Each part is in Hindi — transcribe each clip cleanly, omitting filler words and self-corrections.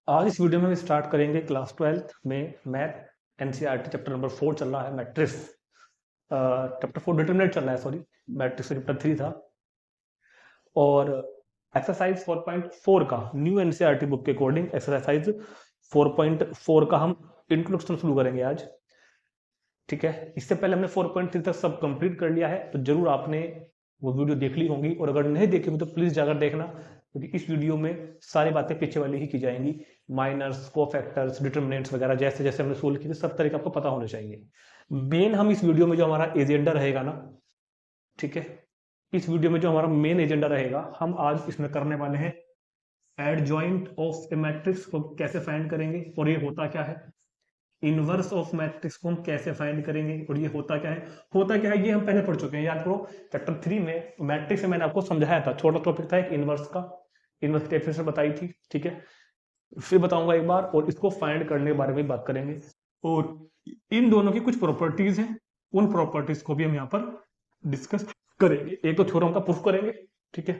आज इस वीडियो में हम स्टार्ट करेंगे क्लास 12th में मैथ एनसीईआरटी चैप्टर नंबर 4 चल रहा है मैट्रिक्स। चैप्टर 4 डिटरमिनेंट चल रहा है, सॉरी मैट्रिक्स चैप्टर 3 था। और एक्सरसाइज 4.4 का न्यू एनसीईआरटी बुक के अकॉर्डिंग एक्सरसाइज 4.4 का हम इंट्रोडक्शन शुरू करेंगे आज। ठीक है, इससे पहले हमने 4.3 तक सब कंप्लीट कर लिया है, तो जरूर आपने वो वीडियो देख ली होंगी, और अगर नहीं देखी होगी तो प्लीज जाकर देखना, क्योंकि इस वीडियो में सारी बातें पीछे वाली ही की जाएंगी। माइनर्स, कोफैक्टर्स, डिटरमिनेंट्स वगैरह जैसे जैसे हमने सोल्व किए सब तरीके आपको पता होने चाहिए। मेन हम इस वीडियो में जो हमारा एजेंडा रहेगा ना, ठीक है, इस वीडियो में जो हमारा मेन एजेंडा रहेगा, हम आज इसमें करने वाले हैं एडजॉइंट ऑफ ए मैट्रिक्स को कैसे फाइंड करेंगे और ये होता क्या है। इनवर्स ऑफ मैट्रिक्स को हम कैसे फाइंड करेंगे और ये होता क्या है। होता क्या है ये हम पहले पढ़ चुके हैं, याद करो। चैप्टर 3 में मैट्रिक्स में मैंने आपको समझाया था, छोटा टॉपिक था एक इनवर्स का, इनवर्स की डेफिनेशन बताई थी। ठीक है, फिर बताऊंगा एक बार, और इसको फाइंड करने के बारे में बात करेंगे। और इन दोनों की कुछ प्रॉपर्टीज हैं, उन प्रॉपर्टीज को भी हम यहाँ पर डिस्कस करेंगे। एक तो थ्योरम का प्रूफ करेंगे, ठीक है,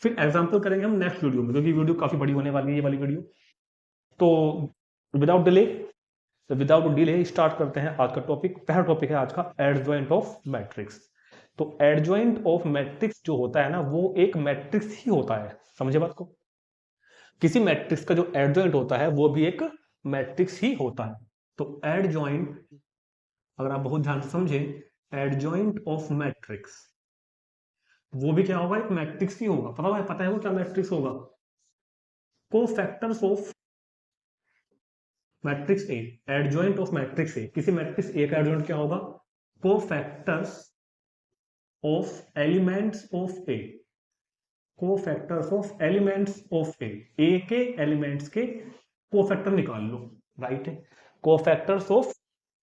फिर एग्जाम्पल करेंगे हम नेक्स्ट वीडियो में, क्योंकि वीडियो काफी बड़ी होने वाली है ये वाली वीडियो। तो विदाउट डिले स्टार्ट करते हैं आज का टॉपिक। पहला टॉपिक है आज का एडजॉइंट ऑफ मैट्रिक्स। तो एडजॉइंट ऑफ मैट्रिक्स जो होता है ना, वो एक मैट्रिक्स ही होता है, समझे बात को। किसी मैट्रिक्स का जो एडजॉइंट होता है वो भी एक मैट्रिक्स ही होता है। तो एडजॉइंट, अगर आप बहुत ध्यान से समझे, एडजॉइंट ऑफ मैट्रिक्स वो भी क्या होगा, एक मैट्रिक्स ही होगा। पता है वो क्या मैट्रिक्स होगा। Cofactors of matrix A, adjoint of matrix A, किसी मैट्रिक्स ए का एडजॉइंट क्या होगा, cofactors of elements of A, cofactors of elements of A के एलिमेंट्स के कोफैक्टर निकाल लो, राइट है। Cofactors of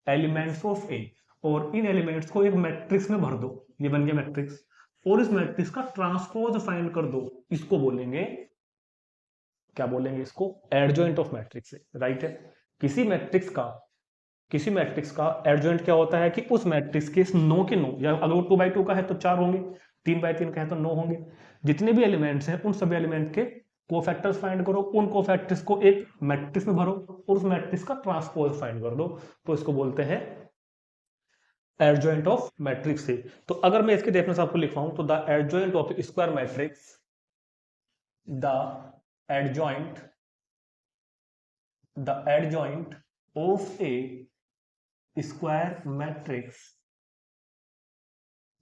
elements of A, और इन एलिमेंट्स को एक मैट्रिक्स में भर दो, ये बन गया मैट्रिक्स, और इस मैट्रिक्स का ट्रांसपोज फाइंड कर दो, इसको बोलेंगे, क्या बोलेंगे, इसको एडजॉइंट ऑफ मैट्रिक्स है, राइट है। किसी मैट्रिक्स का किसी मैट्रिक्स का एडजॉइंट क्या होता है कि उस मैट्रिक्स के 9 के 9, या अगर वो 2x2 का है तो 4 होंगे, 3x3 का है तो 9 होंगे। जितने भी एलिमेंट्स हैं उन सभी एलिमेंट के कोफैक्टर्स फाइंड करो, उन कोफैक्टर्स को एक मैट्रिक्स में भरो, और उस मैट्रिक्स का ट्रांसपोज फाइंड कर दो, तो इसको बोलते हैं एडजॉइंट ऑफ मैट्रिक्स से। तो अगर मैं इसके डेफिनेशन आपको लिखवाऊं तो the adjoint of square matrix, the adjoint of A square matrix,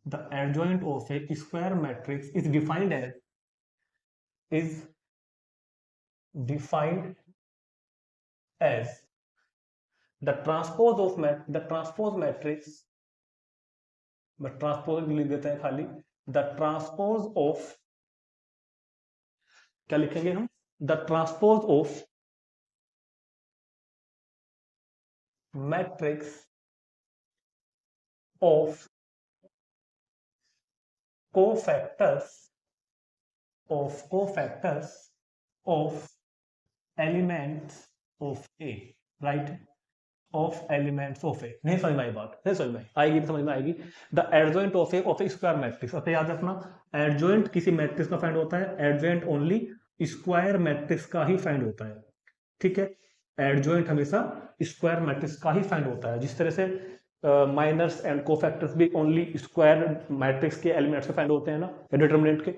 the adjoint of a square matrix is defined as the transpose matrix, transpose लिख देते हैं खाली, द ट्रांसपोज ऑफ, क्या लिखेंगे हम, the transpose of matrix of cofactors of elements of A, right, of elements of A. नहीं समझ में आई बात, नहीं समझ में आएगी तो समझ में आएगी। The adjoint of a square matrix, अब याद रखना, एडजॉइंट किसी मैट्रिक्स का फाइंड होता है, एडजॉइंट ओनली स्क्वायर मैट्रिक्स का ही फाइंड होता है, ठीक है। एडजॉइंट हमेशा स्क्वायर मैट्रिक्स का ही फाइंड होता है, जिस तरह से माइनर्स एंड कोफैक्टर्स भी ओनली स्क्वायर मैट्रिक्स के एलिमेंट्स के फाइंड होते हैं ना, डिटरमिनेंट के।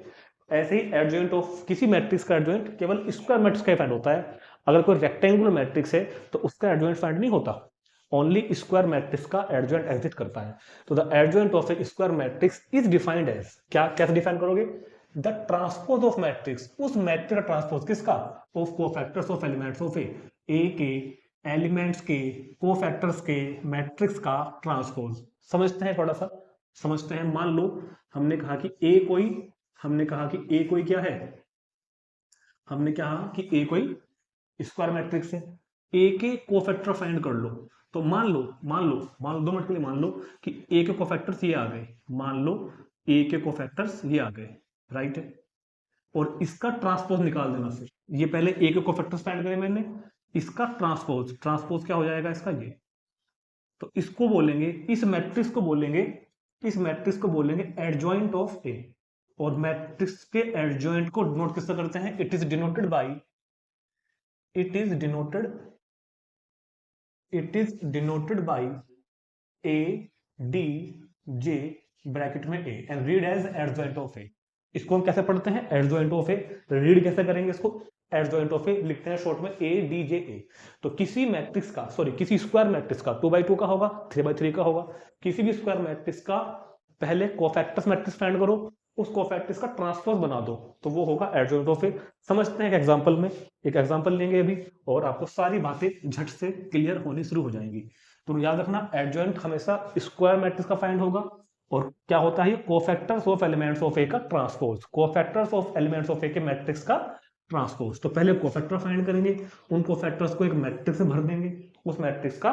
ऐसे ही एडजॉइंट ऑफ किसी मैट्रिक्स का एडजॉइंट केवल स्क्वायर मैट्रिक्स का ही फाइंड होता है। अगर कोई रेक्टेंगुलर मैट्रिक्स है तो उसका एडजॉइंट फाइंड नहीं होता, ओनली स्क्वायर मैट्रिक्स का एडजॉइंट एग्जिस्ट करता है। तो the adjoint of a square matrix is defined as, क्या कैसे डिफाइन करोगे, द ट्रांसपोज ऑफ मैट्रिक्स, उस मैट्रिक्स का ट्रांसपोज किसका, of cofactors of elements of A के एलिमेंट्स के कोफैक्टर्स के मैट्रिक्स का ट्रांसपोज। समझते हैं, थोड़ा सा समझते हैं। मान लो हमने कहा कि ए कोई क्या है, हमने कहा कि ए कोई स्क्वायर मैट्रिक्स है, ए के कोफैक्टर फाइंड कर लो। तो मान लो 2 मिनट के लिए मान लो कि ए के कोफैक्टर्स ये आ गए, मान लो ए के कोफैक्टर्स ये आ गए, राइट है, और इसका ट्रांसपोज निकाल देना। फिर ये पहले ए के कोफैक्टर्स फाइंड करे मैंने, इसका ट्रांसपोज क्या हो जाएगा इसका, ये। तो इसको बोलेंगे, इस मैट्रिक्स को बोलेंगे एडजॉइंट ऑफ ए, और मैट्रिक्स के एडजॉइंट को डिनोट किससे करते हैं, it is denoted by it is denoted by A D J bracket में A and read as adjoint of A. इसको हम कैसे पढ़ते हैं? Adjoint of A. रीड कैसे करेंगे इसको? एडजॉइंट ऑफ ए लिखते हैं शॉर्ट में ए डी जे ए। तो किसी मैट्रिक्स का, सॉरी किसी स्क्वायर मैट्रिक्स का 2x2 का होगा, 3x3 का होगा, किसी भी स्क्वायर मैट्रिक्स का पहले कोफैक्टर्स मैट्रिक्स फाइंड करो, उस कोफैक्टर्स का ट्रांसपोज बना दो, तो वो होगा एडजॉइंट ऑफ ए। समझते हैं एक एग्जांपल में, एक एग्जांपल लेंगे अभी और आपको सारी बातें झट से क्लियर होनी शुरू हो जाएंगी। तो याद रखना, एडजॉइंट हमेशा स्क्वायर मैट्रिक्स का फाइंड होगा और क्या होता है? Cofactors of elements of A का transpose, cofactors of elements of A के मैट्रिक्स का ट्रांसपोज। तो पहले कोफैक्टर फाइंड करेंगे, उन कोफैक्टर्स को एक मैट्रिक्स में भर देंगे, उस मैट्रिक्स का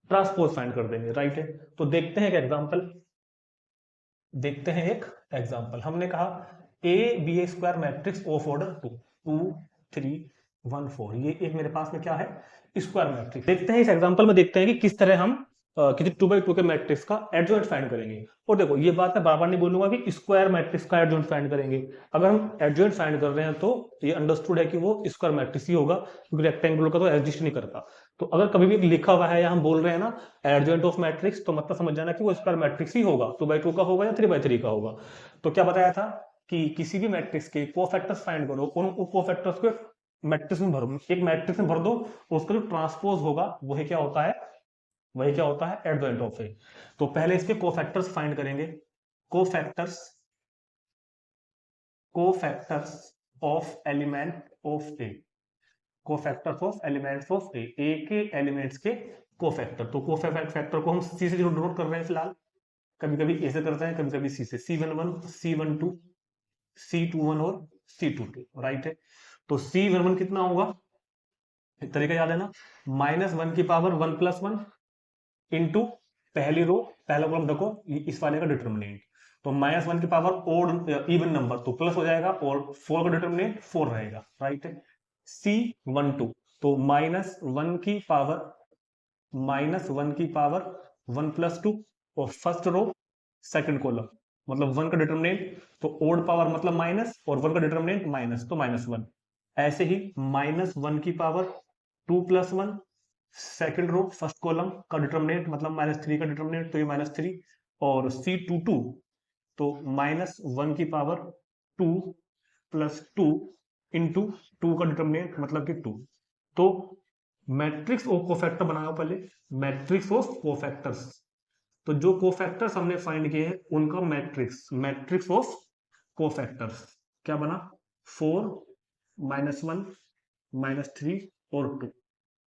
ट्रांसपोज फाइंड कर देंगे, राइट है। तो देखते हैं एक एग्जांपल। हमने कहा A B A square matrix of order 2 2 3 1 4, ये एक मेरे पास में क्या है? Square matrix. देखते हैं इस एग्जांपल में, देखते हैं कि किस तरह हम किसी 2x2 के मैट्रिक्स का एडजॉइंट फाइंड करेंगे। और देखो ये बात मैं बार बार नहीं बोलूंगा कि स्क्वायर मैट्रिक्स का एडजॉइंट फाइंड करेंगे। अगर हम एडजॉइंट फाइंड कर रहे हैं तो ये अंडरस्टूड है कि वो स्क्वायर मैट्रिक्स ही होगा, क्योंकि रेक्टेंगुलर का तो एग्जिस्ट नहीं करता। तो अगर कभी भी लिखा हुआ है या हम बोल रहे हैं ना एडजॉइंट ऑफ मैट्रिक्स, तो मतलब समझ जाना कि वो स्क्वायर मैट्रिक्स ही होगा, 2x2 का होगा या 3x3 का होगा। तो क्या बताया था कि किसी भी मैट्रिक्स के कोफैक्टर्स फाइंड करो, उन कोफैक्टर्स को मैट्रिक्स में भरो, एक मैट्रिक्स में भर दो, उसका जो ट्रांसपोज होगा वही क्या होता है? Adjoint of A. तो पहले इसके कोफैक्टर्स फाइंड करेंगे। Cofactors of element of A, cofactors of elements of A, A के एलिमेंट्स के कोफैक्टर। तो कोफैक्टर को हम सी से डिनोट कर रहे हैं फिलहाल, कभी कभी ए से करते हैं, कभी कभी सी से, C11 C12 C21 और C22, राइट है। तो C11 कितना होगा? एक तरीका याद है ना, -1 की पावर 1 + 1 इंटू पहली रो पहला कॉलम रखो, इस वाले का डिटर्मिनेंट। तो -1 की पावर ओड इवन नंबर तो प्लस हो जाएगा और 4 का डिटर्मिनेंट 4 रहेगा, राइट है। C12 तो -1 की पावर 1 + 2 और फर्स्ट रो सेकंड कॉलम मतलब 1 का डिटर्मिनेंट, तो ओड पावर मतलब माइनस और 1 का डिटर्मिनेंट माइनस, तो -1। ऐसे ही -1 की power 2 + 1 second row first column का डिटर्मिनेंट मतलब -3 का डिटर्मिनेंट, तो ये -3 और C22 तो -1 की पावर 2 + 2 इंटू 2 का डिटर्मिनेंट मतलब कि 2। तो मैट्रिक्स ऑफ कोफैक्टर बनाओ पहले, मैट्रिक्स ऑफ कोफैक्टर्स। तो जो कोफैक्टर्स हमने फाइंड किए हैं उनका मैट्रिक्स ऑफ कोफैक्टर्स क्या बना? 4 -1 -3 और 2,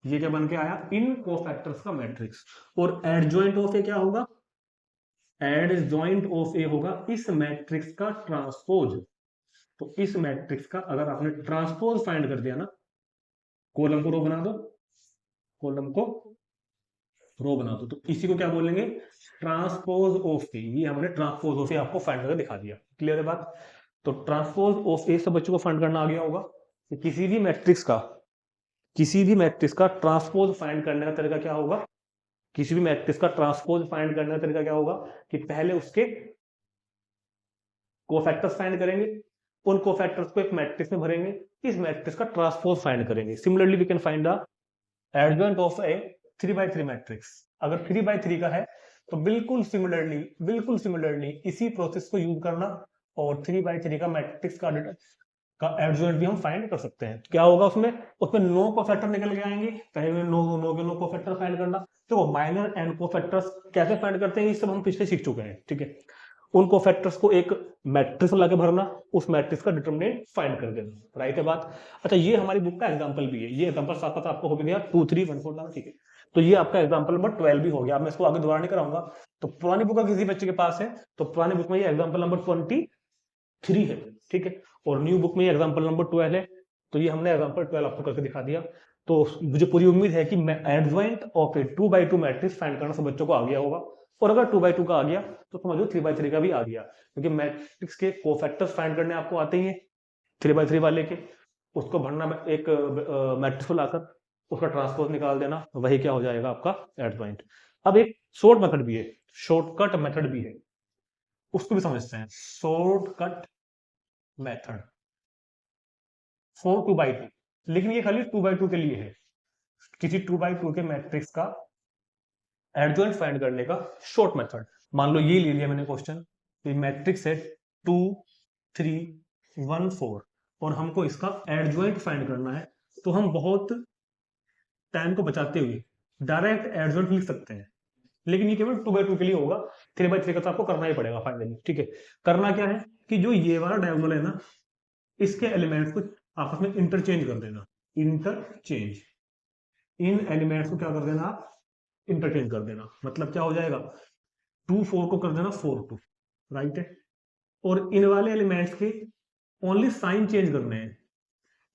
ये क्या बन के आया? इन कोफैक्टर्स का मैट्रिक्स। और एडजॉइंट ऑफ ए क्या होगा? एडजॉइंट ऑफ ए होगा इस मैट्रिक्स का ट्रांसपोज। तो इस मैट्रिक्स का अगर आपने ट्रांसपोज फाइंड कर दिया ना, कॉलम को रो बना दो, कॉलम को रो बना दो, तो इसी को क्या बोलेंगे? Transpose of A. ये हमने ट्रांसपोज ऑफ ए आपको फाइंड करके दिखा दिया, क्लियर है बात। तो ट्रांसपोज ऑफ ए सब बच्चों को फाइंड करना आ गया होगा कि किसी भी मैट्रिक्स का ट्रांसपोज फाइंड करने का तरीका क्या होगा? किसी भी मैट्रिक्स का ट्रांसपोज फाइंड करने का तरीका क्या होगा कि पहले उसके कोफैक्टर्स फाइंड करेंगे, उन कोफैक्टर्स को एक मैट्रिक्स में भरेंगे, इस मैट्रिक्स का ट्रांसपोज फाइंड करेंगे। Similarly we can find the adjoint of a 3x3 matrix. अगर 3x3 का है तो बिल्कुल सिमिलरली इसी प्रोसेस को यूज करना और 3x3 का मैट्रिक्स का एडजॉइंट भी हम फाइंड कर सकते हैं। क्या होगा उसमें? नो कोफैक्टर निकल के आएंगे, पहले नो कोफैक्टर फाइंड करना। तो माइनर एंड कोफैक्टर्स कैसे फाइंड करते हैं ये सब हम पिछले सीख चुके हैं, ठीक है। उन कोफैक्टर्स को एक मैट्रिक्स में लाके भरना, उस मैट्रिक्स का डिटरमिनेंट फाइंड कर देना, राइट है बात। अच्छा, ये हमारी बुक का एग्जांपल भी है, ये एग्जांपल साथ साथ आपको हो गया 2 3 1 4 ठीक है। तो ये आपका एग्जांपल नंबर 12 भी हो गया। अब मैं इसको आगे दोबारा नहीं कराऊंगा। तो पुरानी बुक का किसी बच्चे के पास है तो पुरानी बुक में ये एग्जांपल नंबर 23 है, ठीक है, और न्यू बुक में ये एग्जांपल नंबर 12 है। तो ये हमने एग्जांपल 12 आपको करके दिखा दिया। तो मुझे पूरी उम्मीद है कि adjoint of A 2x2 matrix find करना सब बच्चों को आ गया होगा। और अगर 2x2 का आ गया तो समझो 3x3 का भी आ गया, क्योंकि मैट्रिक्स के कोफैक्टर्स फाइंड करने आपको आते ही है 3x3 वाले के, उसको भरना एक मैट्रिक्स को लाकर उसका ट्रांसपोज निकाल देना, वही क्या हो जाएगा आपका एडजॉइंट। अब एक शॉर्टकट मेथड भी है, उसको भी समझते हैं। शॉर्टकट मेथड फॉर 2x2 लेकिन ये खाली 2x2 के लिए है। किसी 2x2 के मैट्रिक्स का एडजॉइंट फाइंड करने का शॉर्ट मेथड। मान लो ये ले लिया मैंने क्वेश्चन, मैट्रिक्स है 2 3 1 4 और हमको इसका एडजॉइंट फाइंड करना है, तो हम बहुत टाइम को बचाते हुए डायरेक्ट एडजॉइंट लिख सकते हैं, लेकिन ये केवल 2x2 के लिए होगा। 3x3 का तो आपको करना ही पड़ेगा फाइनली। ठीक है, करना क्या है कि जो ये वाला डायगोनल है ना, इसके एलिमेंट्स को आपस में इंटरचेंज कर देना। इंटरचेंज, इन एलिमेंट्स को क्या कर देना आप, इंटरचेंज कर देना। मतलब क्या हो जाएगा, 2 4 को कर देना 4 2, राइट है। और इन वाले एलिमेंट्स के ओनली साइन चेंज करने हैं,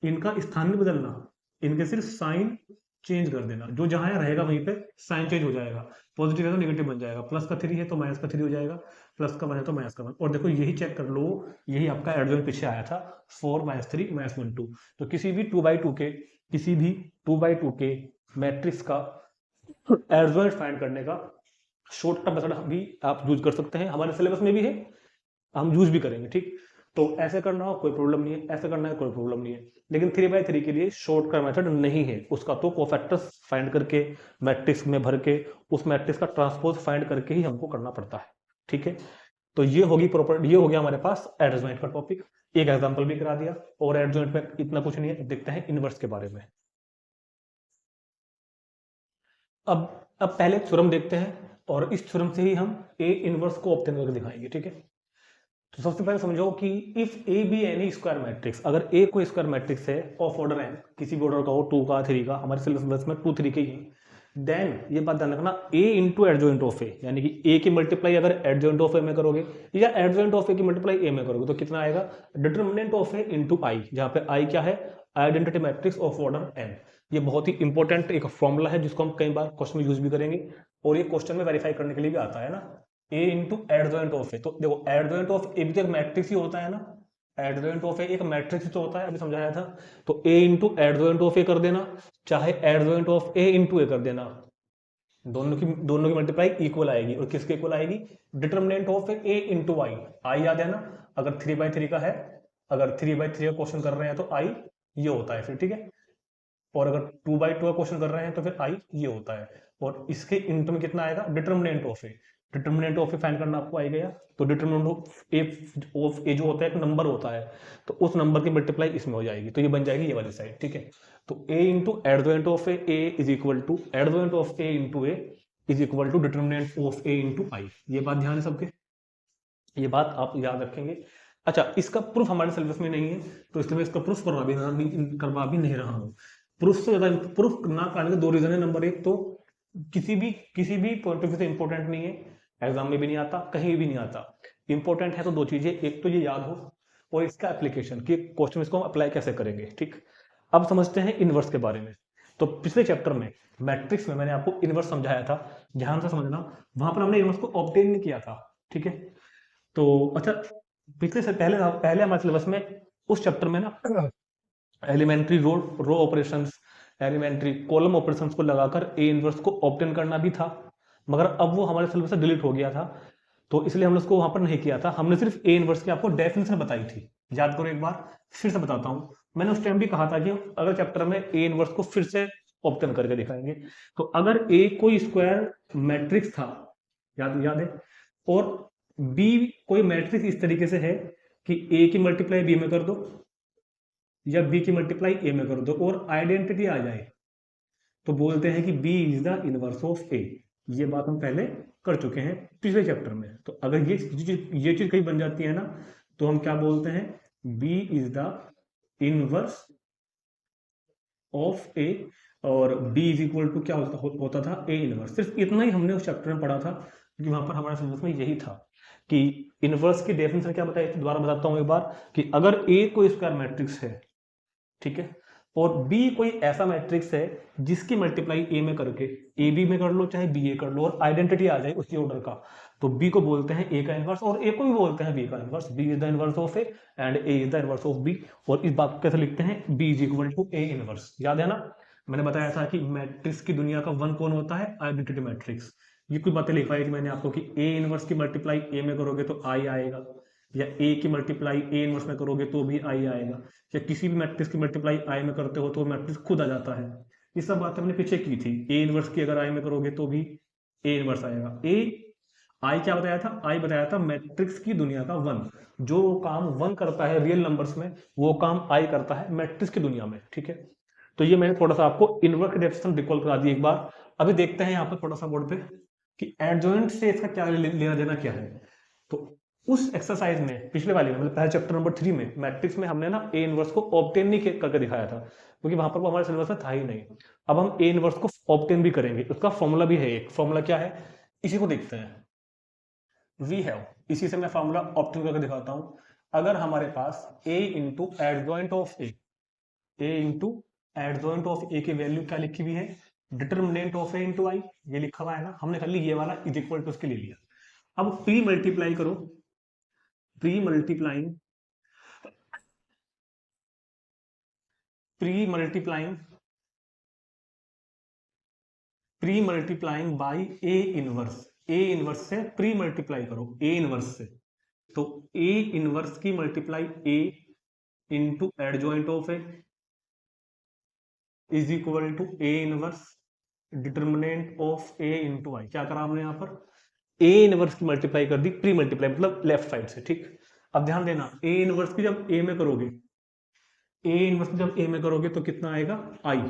इनका स्थान नहीं बदलना, इनके सिर्फ साइन चेंज कर देना। जो जहां रहेगा वहीं पे साइन चेंज हो जाएगा, पॉजिटिव है तो नेगेटिव बन जाएगा, प्लस का 3 है तो माइनस का 3 हो जाएगा, प्लस का 1 है तो माइनस का 1। और देखो यही चेक कर लो, यही आपका एडजॉइंट पीछे आया था 4 -3 -1 2। तो किसी भी 2x2 के, किसी भी 2x2 के मैट्रिक्स का एडजॉइंट फाइंड करने का शॉर्ट टर्म मेथड भी आप यूज कर सकते हैं, हमारे सिलेबस में भी है, हम यूज भी करेंगे। ठीक, तो ऐसे करना हो कोई प्रॉब्लम नहीं है, ऐसे करना है कोई प्रॉब्लम नहीं है। लेकिन 3x3 के लिए शॉर्ट का मेथड नहीं है, उसका तो कोफैक्टर्स फाइंड करके मैट्रिक्स में भर के उस मैट्रिक्स का ट्रांसपोज फाइंड करके ही हमको करना पड़ता है। ठीक है, तो ये होगी प्रॉपर, ये हो गया हमारे पास एडजॉइंट का टॉपिक। एक एग्जांपल भी करा दिया, और एडजॉइंट में इतना कुछ नहीं है। देखते हैं इनवर्स के बारे में। अब पहले थ्योरम देखते हैं, और इस थ्योरम से ही हम ए इनवर्स को ऑब्टेन करके दिखाएंगे। ठीक है, तो सबसे पहले समझो कि if A be N E square matrix, अगर ए कोई स्क्वायर मैट्रिक्स है ऑफ ऑर्डर एन, किसी भी ऑर्डर का हो, 2 का 3 का, हमारे सिलेबस में 2 3 के ही, देन ये बात ध्यान रखना, ए इंटू एडजॉइंट ऑफ ए, यानी कि ए की मल्टीप्लाई अगर एडजॉइंट ऑफ ए में करोगे या एडजॉइंट ऑफ ए की मल्टीप्लाई ए में करोगे तो कितना आएगा, determinant of A into I, जहां पे आई क्या है, identity matrix of order N. ये बहुत ही इंपॉर्टेंट एक फॉर्मूला है जिसको हम कई बार क्वेश्चन में यूज भी करेंगे, और ये क्वेश्चन में वेरीफाई करने के लिए भी आता है ना, ए इंटू एडजॉइंट ऑफ ए। तो देखो एडजॉइंट ऑफ ए भी तो एक मैट्रिक्स ही होता है ना, एडजॉइंट ऑफ ए एक मैट्रिक्स ही तो होता है, अभी समझाया था। तो ए इंटू एडजॉइंट ऑफ ए कर देना, चाहे एडजॉइंट ऑफ ए इंटू ए कर देना, दोनों की मल्टीप्लाई इक्वल आएगी। और किसके इक्वल आएगी, डिटरमिनेंट ऑफ ए इंटू आई। आई याद है ना, अगर 3/3 का है, अगर 3/3 का क्वेश्चन कर रहे हैं तो आई ये होता है फिर। ठीक है, और अगर 2/2 का क्वेश्चन कर रहे हैं तो फिर आई ये होता है। और इसके इंटू में कितना आएगा, determinant of A. Determinant of A find करना आपको आई गया, तो डिटरमिनेंट ऑफ ए जो होता है एक नंबर होता है, तो उस नंबर की मल्टीप्लाई इसमें हो जाएगी, तो ये बन जाएगी ये वाली साइड। ठीक है, तो A into adjoint of A is equal to adjoint of A into A is equal to determinant of A into I. ये बात ध्यान है सबके, ये बात आप याद रखेंगे। अच्छा, इसका प्रूफ हमारे सिलेबस में नहीं है, तो इसलिए मैं इसका प्रूफ करवा भी नहीं रहा हूँ। प्रूफ से ज्यादा प्रूफ ना करने के 2 रीजन है। नंबर 1 तो किसी भी पॉइंट ऑफ व्यू से इंपॉर्टेंट नहीं है, एग्जाम में भी नहीं आता, कहीं भी नहीं आता। इंपॉर्टेंट है तो 2 चीजें, एक तो ये याद हो, और इसका एप्लीकेशन कि क्वेश्चन इसको हम अप्लाई कैसे करेंगे। ठीक, अब समझते हैं इनवर्स के बारे में। तो पिछले चैप्टर में मैट्रिक्स में मैंने आपको इनवर्स समझाया था, ध्यान से समझना, वहां पर हमने इनवर्स को ऑब्टेन नहीं किया था। ठीक है, तो अच्छा, पिछले से पहले हमारे सिलेबस में उस चैप्टर में ना elementary row operations, elementary column operations को लगाकर ए इनवर्स को ऑब्टेन करना भी था, मगर अब वो हमारे सिलेबस से डिलीट हो गया था, तो इसलिए हमने उसको वहां पर नहीं किया था। हमने सिर्फ ए इनवर्स की आपको डेफिनेशन बताई थी, याद करो एक बार, फिर से बताता हूं। मैंने उस टाइम भी कहा था कि अगर चैप्टर में ए इनवर्स को फिर से ऑब्टेन करके दिखाएंगे। तो अगर ए कोई स्क्वायर मैट्रिक्स था, याद है, और बी कोई मैट्रिक्स इस तरीके से है कि ए की मल्टीप्लाई बी में कर दो या बी की मल्टीप्लाई ए में कर दो और आइडेंटिटी आ जाए, तो बोलते हैं कि B is the inverse of A. ये बात हम पहले कर चुके हैं पिछले चैप्टर में। तो अगर ये चीज कहीं बन जाती है ना, तो हम क्या बोलते हैं, B is the inverse of A, और बी इज इक्वल टू क्या होता था, ए इनवर्स। सिर्फ इतना ही हमने उस चैप्टर में पढ़ा था, क्योंकि वहां पर हमारे सिलेबस में यही था कि इनवर्स की डेफिनेशन क्या बताई थी, दोबारा बताता हूं एक बार, कि अगर ए कोई स्क्वायर मैट्रिक्स है, ठीक है, और बी कोई ऐसा मैट्रिक्स है जिसकी मल्टीप्लाई ए में करके, ए बी में कर लो चाहे बी ए कर लो, और आइडेंटिटी आ जाए उसी ऑर्डर का, तो बी को बोलते हैं ए का इनवर्स, और ए को भी बोलते हैं बी का inverse. B is the inverse of A and A is the inverse of B. और इस बात को कैसे लिखते हैं, B is equal to A inverse. याद है ना, मैंने बताया था कि मैट्रिक्स की दुनिया का 1 कौन होता है, आइडेंटिटी मैट्रिक्स। ये कुछ बातें लिखवाई थी मैंने आपको कि ए इनवर्स की मल्टीप्लाई ए में करोगे तो आई आएगा, या ए की मल्टीप्लाई ए इनवर्स में करोगे तो भी आई आएगा, या किसी भी मैट्रिक्स की मल्टीप्लाई आई में करते हो तो मैट्रिक्स खुद आ जाता है। ये सब बात हमने पीछे की थी। ए इनवर्स की अगर आई में करोगे तो भी ए इनवर्स आएगा। ए आई क्या बताया था? आई बताया था मैट्रिक्स की दुनिया का वन। जो काम वन करता है रियल नंबर्स में, वो काम आई करता है मैट्रिक्स की दुनिया में। ठीक है, तो ये मैंने थोड़ा सा आपको इनवर्स की डेफिनेशन रिकॉल करा दी एक बार। अभी देखते हैं यहाँ पर थोड़ा सा बोर्ड पे कि एडजॉइंट से इसका क्या लेना देना क्या है। तो उस एक्सरसाइज में, पिछले वाले में, मतलब पहले चैप्टर नंबर 3 में मैट्रिक्स में हमने ना ए इनवर्स को ऑब्टेन नहीं करके दिखाया था, क्योंकि वहां पर वो हमारे सिलेबस में था ही नहीं। अब हम ए इनवर्स को ऑब्टेन भी करेंगे, उसका फॉर्मूला भी है। एक फॉर्मूला क्या है, इसी को देखते हैं। वी हैव, इसी से मैं फॉर्मूला ऑब्टेन करके दिखाता हूं। अगर हमारे पास A into adjoint of A into adjoint of A की वैल्यू क्या लिखी हुई है, determinant of A into I, ये लिखा हुआ है ना, हमने खाली ये वाला इज इक्वल टू उसके ले लिया। अब प्री मल्टीप्लाई करो, pre multiplying, pre multiplying, pre multiplying by A inverse. A inverse से प्री मल्टीप्लाई करो, ए इनवर्स से। तो ए इनवर्स की multiply A into adjoint of A is equal to A inverse determinant of A into I. क्या करा हमने यहाँ पर, ए इनवर्स की मल्टीप्लाई कर दी, प्री मल्टीप्लाई मतलब लेफ्ट साइड से। ठीक, अब ध्यान देना, ए इनवर्स की जब ए में करोगे, ए इनवर्स जब ए में करोगे तो कितना आएगा, I,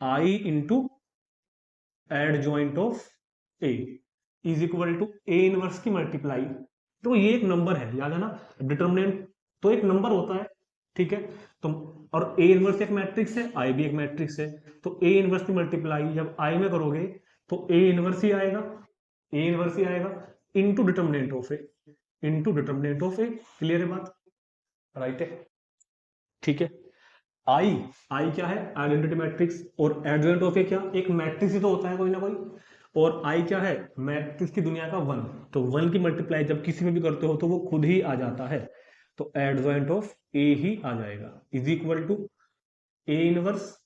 I into adjoint of A is equal to A inverse की मल्टीप्लाई। तो ये एक नंबर है, याद है ना, डिटर्मिनेंट तो एक नंबर होता है। ठीक है, तो और ए इनवर्स एक मैट्रिक्स है, आई भी एक मैट्रिक्स है। तो ए इनवर्स की मल्टीप्लाई जब आई में करोगे तो ए इनवर्स ही आएगा, ए इनवर्स ही आएगा into determinant of A, into determinant of A. Clear है बात, राइट है? ठीक है, आई, आई क्या है, आइडेंटिटी मैट्रिक्स। और एडजॉइंट ऑफ ए क्या, एक मैट्रिक्स ही तो होता है कोई ना कोई। और आई क्या है, मैट्रिक्स की दुनिया का वन। तो वन की मल्टीप्लाई जब किसी में भी करते हो तो वो खुद ही आ जाता है, तो एडजॉइंट ऑफ ए ही आ जाएगा is equal to A inverse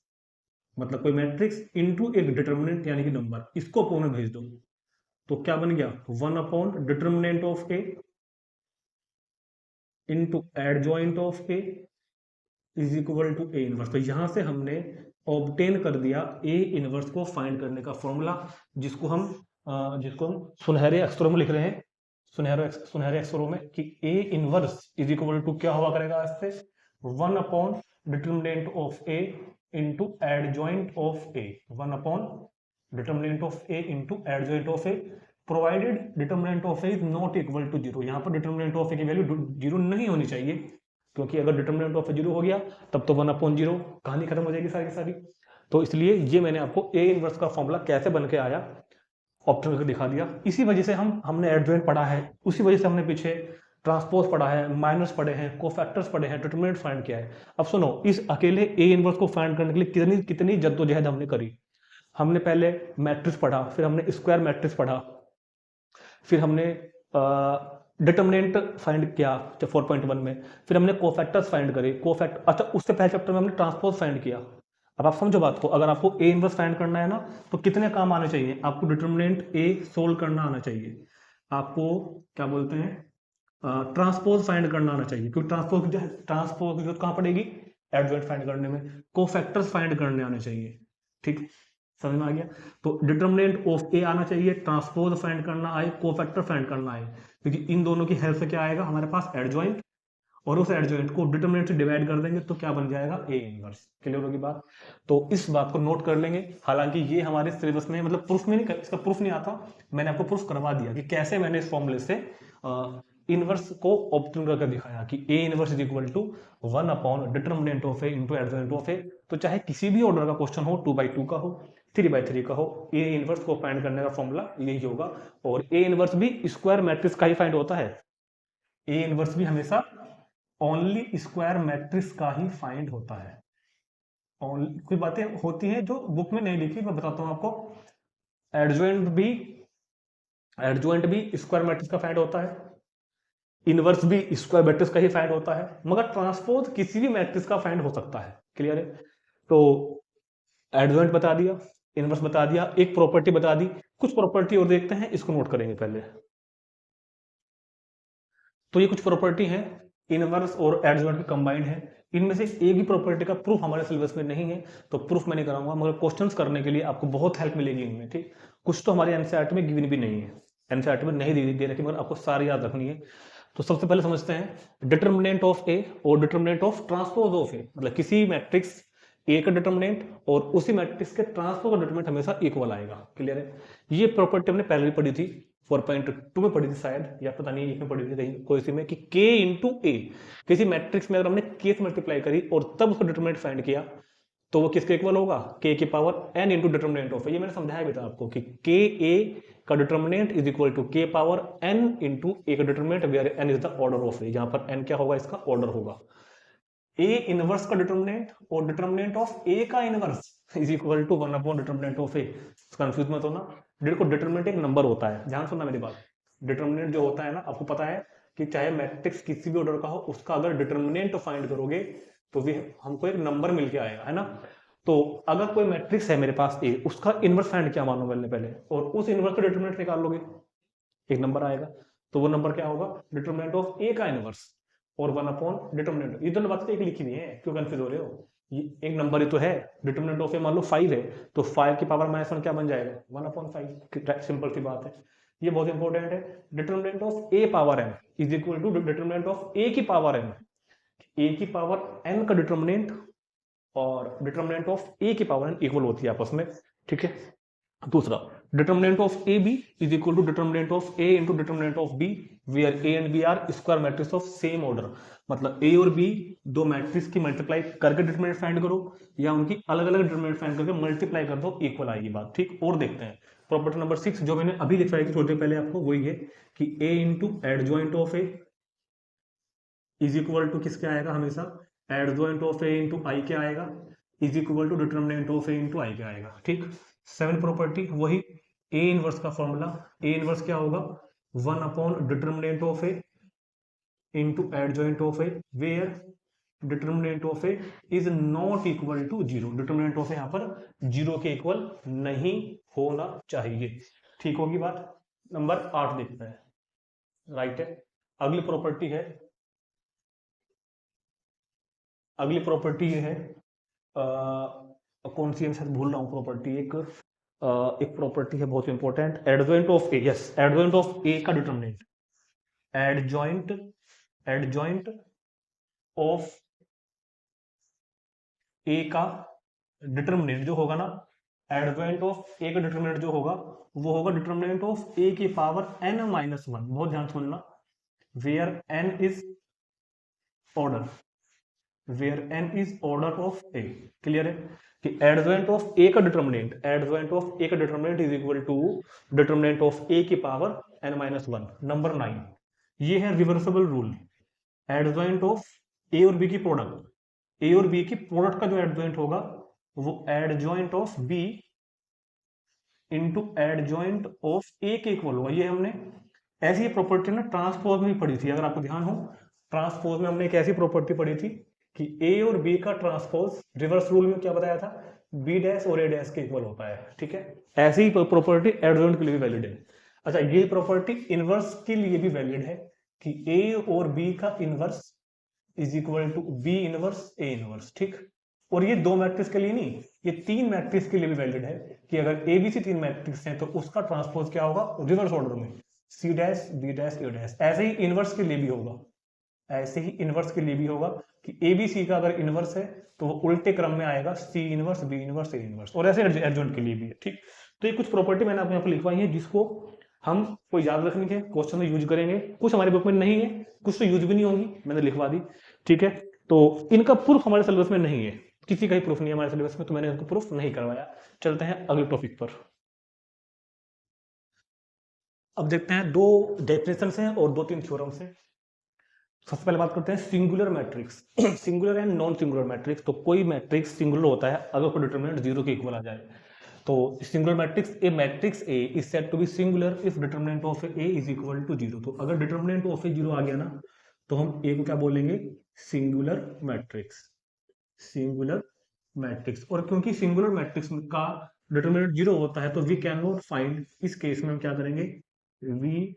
मतलब कोई मैट्रिक्स इनटू एक डिटर्मिनेंट यानी कि नंबर, इसको अपोन में भेज दो। तो क्या बन गया, one upon determinant of A into adjoint of A is equal to A inverse. तो यहां से हमने ऑब्टेन कर दिया ए इनवर्स को फाइंड करने का फॉर्मूला, जिसको हम सुनहरे अक्षरों में लिख रहे हैं, सुनहरे अक्षरों में, कि A inverse is equal to क्या हुआ करेगा, इससे one upon determinant of A into adjoint of A, one upon determinant of A into adjoint of A, provided determinant of A is not equal to zero. यहाँ पर डिटर्मिनेंट ऑफ ए की वैल्यू जीरो नहीं होनी चाहिए, क्योंकि अगर डिटर्मिनेंट ऑफ ए जीरो हो गया तब तो वन अपॉन जीरो, कहानी खत्म हो जाएगी सारी की सारी। तो इसलिए ये मैंने आपको ए इनवर्स का फॉर्मूला कैसे बन के आया ऑप्शन करके दिखा दिया। इसी वजह से हमने एडजॉइंट पढ़ा है, उसी वजह से हमने पीछे ट्रांसपोज पढ़ा है, माइनस पढ़े हैं, कोफैक्टर्स पढ़े हैं, डिटर्मिनेंट फाइंड किया है। अब सुनो, इस अकेले ए इनवर्स को फाइंड करने के लिए कितनी कितनी जद्दोजहद हमने करी। हमने पहले मैट्रिक्स पढ़ा, फिर हमने स्क्वायर मैट्रिक्स पढ़ा, फिर हमने डिटर्मिनेंट फाइंड किया 4.1 में, फिर हमने कोफैक्टर्स फाइंड करे, अच्छा उससे पहले चैप्टर में हमने ट्रांसपोज फाइंड किया। अब आप समझो बात को, अगर आपको ए इनवर्स फाइंड करना है ना, तो कितने काम आने चाहिए आपको, डिटर्मिनेंट ए सोल्व करना आना चाहिए, आपको क्या बोलते हैं, ट्रांसपोज फाइंड करना आना चाहिए, क्योंकि ट्रांसपोज की जरूरत कहाँ पड़ेगी, एडजॉइंट फाइंड करने में। कोफैक्टर्स फाइंड करने आने चाहिए। ठीक, समझ में आ गया? तो डिटर्मिनेंट ऑफ ए आना चाहिए, ट्रांसपोज फाइंड करना आए, कोफैक्टर फाइंड करना आए, क्योंकि इन दोनों की हेल्प से क्या आएगा हमारे पास, एडजॉइंट, और उस एडजॉइंट को डिटर्मिनेंट से डिवाइड कर देंगे तो क्या बन जाएगा, ए इनवर्स। क्लियर होगी बात? तो इस बात को नोट कर लेंगे। हालांकि ये हमारे सिलेबस में, मतलब प्रूफ में नहीं, इसका प्रूफ नहीं आता, मैंने आपको प्रूफ करवा दिया कि कैसे मैंने इस फॉर्मूले से इनवर्स को ऑब्टेन करके दिखाया कि A inverse is equal to one upon determinant of A into adjoint of A. तो चाहे किसी भी ऑर्डर का क्वेश्चन हो, 2/2 का हो, 3/3 का हो, ए इनवर्स को फाइंड करने का फॉर्मूला यही होगा। और ए इनवर्स भी स्क्वायर मैट्रिक्स का ही फाइंड होता है, ए इनवर्स भी हमेशा ओनली स्क्वायर मैट्रिक्स का ही फाइंड होता है। कुछ बातें होती हैं जो बुक में नहीं लिखी, मैं बताता हूं आपको। एडजॉइंट भी स्क्वायर मैट्रिक्स का फाइंड होता है, इनवर्स भी स्क्वायर मैट्रिक्स का ही फाइंड होता है, मगर ट्रांसपोज किसी भी मैट्रिक्स का फाइंड हो सकता है। क्लियर है? तो एडजॉइंट बता दिया, इनवर्स बता दिया, एक प्रॉपर्टी बता दी, कुछ प्रॉपर्टी और देखते हैं, इसको नोट करेंगे पहले। तो ये कुछ प्रॉपर्टी है इनवर्स और एडजॉइंट की कंबाइंड है। इनमें से एक भी प्रॉपर्टी का प्रूफ हमारे सिलेबस में नहीं है, तो प्रूफ मैं नहीं कराऊंगा, मगर क्वेश्चंस करने के लिए आपको बहुत हेल्प मिलेगी इनमें। ठीक, कुछ तो हमारे एनसीईआरटी में गिवन भी नहीं है, एनसीईआरटी में नहीं दे रखी, मगर आपको सारी याद रखनी है। तो सबसे पहले समझते हैं डिटर्मिनेंट ऑफ ए और डिटर्मिनेंट ऑफ ट्रांसपोज ऑफ ए, मतलब किसी मैट्रिक्स ए का डिटर्मिनेंट और उसी मैट्रिक्स के ट्रांसपोज का डिटर्मिनेंट हमेशा इक्वल आएगा। क्लियर है? ये प्रॉपर्टी हमने पहले भी पढ़ी थी, 4.2 में पढ़ी थी शायद, या पता नहीं एक में पढ़ी थी कहीं कोई सी में, कि k इंटू ए, किसी मैट्रिक्स में अगर हमने k से मल्टीप्लाई करी और तब उसका डिटर्मिनेंट फाइंड किया तो वो किसके इक्वल होगा? k की power n into determinant of A. ये मैंने समझाया भी था आपको कि k a का determinant is equal to k power n into A का determinant, where n is the order of A, जहां पर n क्या होगा? इसका ऑर्डर होगा। a इनवर्स का डिटर्मिनेंट और डिटर्मिनेंट ऑफ a का inverse is equal to 1 upon determinant of a। Confuse मत होना, देखो डिटर्मिनेंट एक नंबर होता है, ध्यान सुनना मेरी बात। डिटर्मिनेंट जो होता है ना, आपको पता है कि चाहे मैट्रिक्स किसी भी ऑर्डर का हो, उसका अगर डिटर्मिनेंट फाइंड करोगे तो भी हमको एक नंबर मिल के आएगा, है ना। तो अगर कोई मैट्रिक्स है मेरे पास ए, उसका इनवर्स फाइंड किया मानो मैंने पहले, और उस इनवर्स का डिटर्मिनेंट निकाल लोगे, एक नंबर आएगा। तो वो नंबर क्या होगा? डिटर्मिनेंट ऑफ ए का इनवर्स और 1 अपॉन डिटर्मिनेंट। ये दोनों बातें एक लिखी हुई है, क्यों कंफ्यूज हो रहे हो? ये एक नंबर ही तो है। डिटर्मिनेंट ऑफ ए मान लो 5 है, तो 5 की पावर माइनस 1 क्या बन जाएगा? 1 अपॉन 5। सिंपल सी बात है, ये बहुत इंपॉर्टेंट है। Determinant of A power N is equal to determinant of A की पावर एन। ए की पावर एन का डिटर्मिनेंट और डिटर्मिनेंट ऑफ ए की पावर एन इक्वल होती है आपस में, ठीक है। दूसरा, determinant of A B is equal to determinant of A into determinant of B, where A and B are square matrix of same order. मतलब ए और बी दो मैट्रिक्स की मल्टीप्लाई करके डिटर्मिनेंट फाइंड करो, या उनकी अलग अलग डिटर्मिनेंट फाइंड करके मल्टीप्लाई कर दो, इक्वल आएगी बात। ठीक, और देखते हैं प्रॉपर्टी नंबर 6, जो मैंने अभी लिखवाई थी थोड़ी देर पहले आपको, वही है कि A into adjoint of A is equal to किसके आएगा? हमेशा adjoint of A into I के आएगा, is equal to determinant of A into I के आएगा। ठीक, 7 प्रॉपर्टी वही ए इनवर्स का फॉर्मूला। ए इनवर्स क्या होगा? 1 upon determinant of A into adjoint of A, where determinant of A is not equal to 0। Determinant of A यहाँ पर 0 के इक्वल नहीं होना चाहिए। ठीक होगी बात। नंबर 8 देखते हैं, राइट है। अगली प्रॉपर्टी है, अगली प्रॉपर्टी ये है, कौन सी है, शायद भूल रहा हूँ प्रॉपर्टी। एक प्रॉपर्टी है बहुत important, adjoint of A. Yes, adjoint of A का डिटर्मिनेंट, एडजॉइंट ऑफ ए का डिटर्मिनेंट जो होगा ना, एडजॉइंट ऑफ ए का डिटर्मिनेंट जो होगा वो होगा डिटर्मिनेंट ऑफ ए की पावर n माइनस 1। बहुत ध्यान सुनना, where n is order, where n is order of A. Clear है कि एडजॉइंट ऑफ ए का डिटर्मिनेंट, एडजॉइंट ऑफ ए का determinant is equal to determinant of A की पावर n माइनस 1। नंबर 9, ये है reversible rule. Adjoint of A और बी की प्रोडक्ट, ए और बी की प्रोडक्ट का जो एडजॉइंट होगा वो adjoint of B into adjoint of A के इक्वल होगा। ये हमने ऐसी प्रॉपर्टी ना ट्रांसपोज में भी पढ़ी थी, अगर आपको ध्यान हो। ट्रांसपोज में हमने एक ऐसी प्रॉपर्टी पढ़ी थी कि ए और बी का ट्रांसपोज रिवर्स रूल में क्या बताया था? बी डैश और ए डैश के इक्वल होता है। ठीक है, ऐसी ही प्रॉपर्टी एडजॉइंट के लिए भी वैलिड है। अच्छा, ये प्रॉपर्टी इनवर्स के लिए भी वैलिड है कि ए और बी का inverse is equal to B inverse A inverse. ठीक, और ये दो मैट्रिक्स के लिए नहीं, ये 3 मैट्रिक्स के लिए भी वैलिड है कि अगर ए बी सी 3 मैट्रिक्स हैं तो उसका ट्रांसपोज क्या होगा? रिवर्स ऑर्डर में, सी डैश बी डैश ए डैश। ऐसे ही इनवर्स के लिए भी होगा, ऐसे ही इनवर्स के लिए भी होगा कि ए बी सी का अगर इनवर्स है तो वो उल्टे क्रम में आएगा, C inverse B inverse A inverse, और ऐसे एडजॉइंट के लिए भी है। ठीक, तो ये कुछ प्रॉपर्टी मैंने आपको यहाँ पर लिखवाई है, जिसको हम कोई याद रखने के क्वेश्चन में यूज करेंगे। कुछ हमारी बुक में नहीं है, कुछ तो यूज भी नहीं होंगी, मैंने लिखवा दी। ठीक है, तो इनका प्रूफ हमारे सिलेबस में नहीं है, किसी का ही प्रूफ नहीं है हमारे सिलेबस में, तो मैंने इनको प्रूफ नहीं करवाया। चलते हैं अगले टॉपिक पर। अब देखते हैं, 2 डेफिनेशंस हैं और 2-3 थ्योरम्स हैं। सबसे पहले बात करते हैं singular matrix. Singular and non singular matrix. तो कोई मैट्रिक्स सिंगुलर होता है अगर कोई डिटरमिनेंट 0 के इक्वल आ जाए। तो singular matrix, A matrix A is said to be singular if determinant of A is equal to 0। तो अगर डिटरमिनेंट ऑफ ए 0 आ गया ना, तो हम ए को क्या बोलेंगे? Singular matrix, singular matrix. और क्योंकि सिंगुलर मैट्रिक्स का डिटरमिनेंट 0 होता है तो वी कैन नॉट फाइंड, इस केस में हम क्या करेंगे? We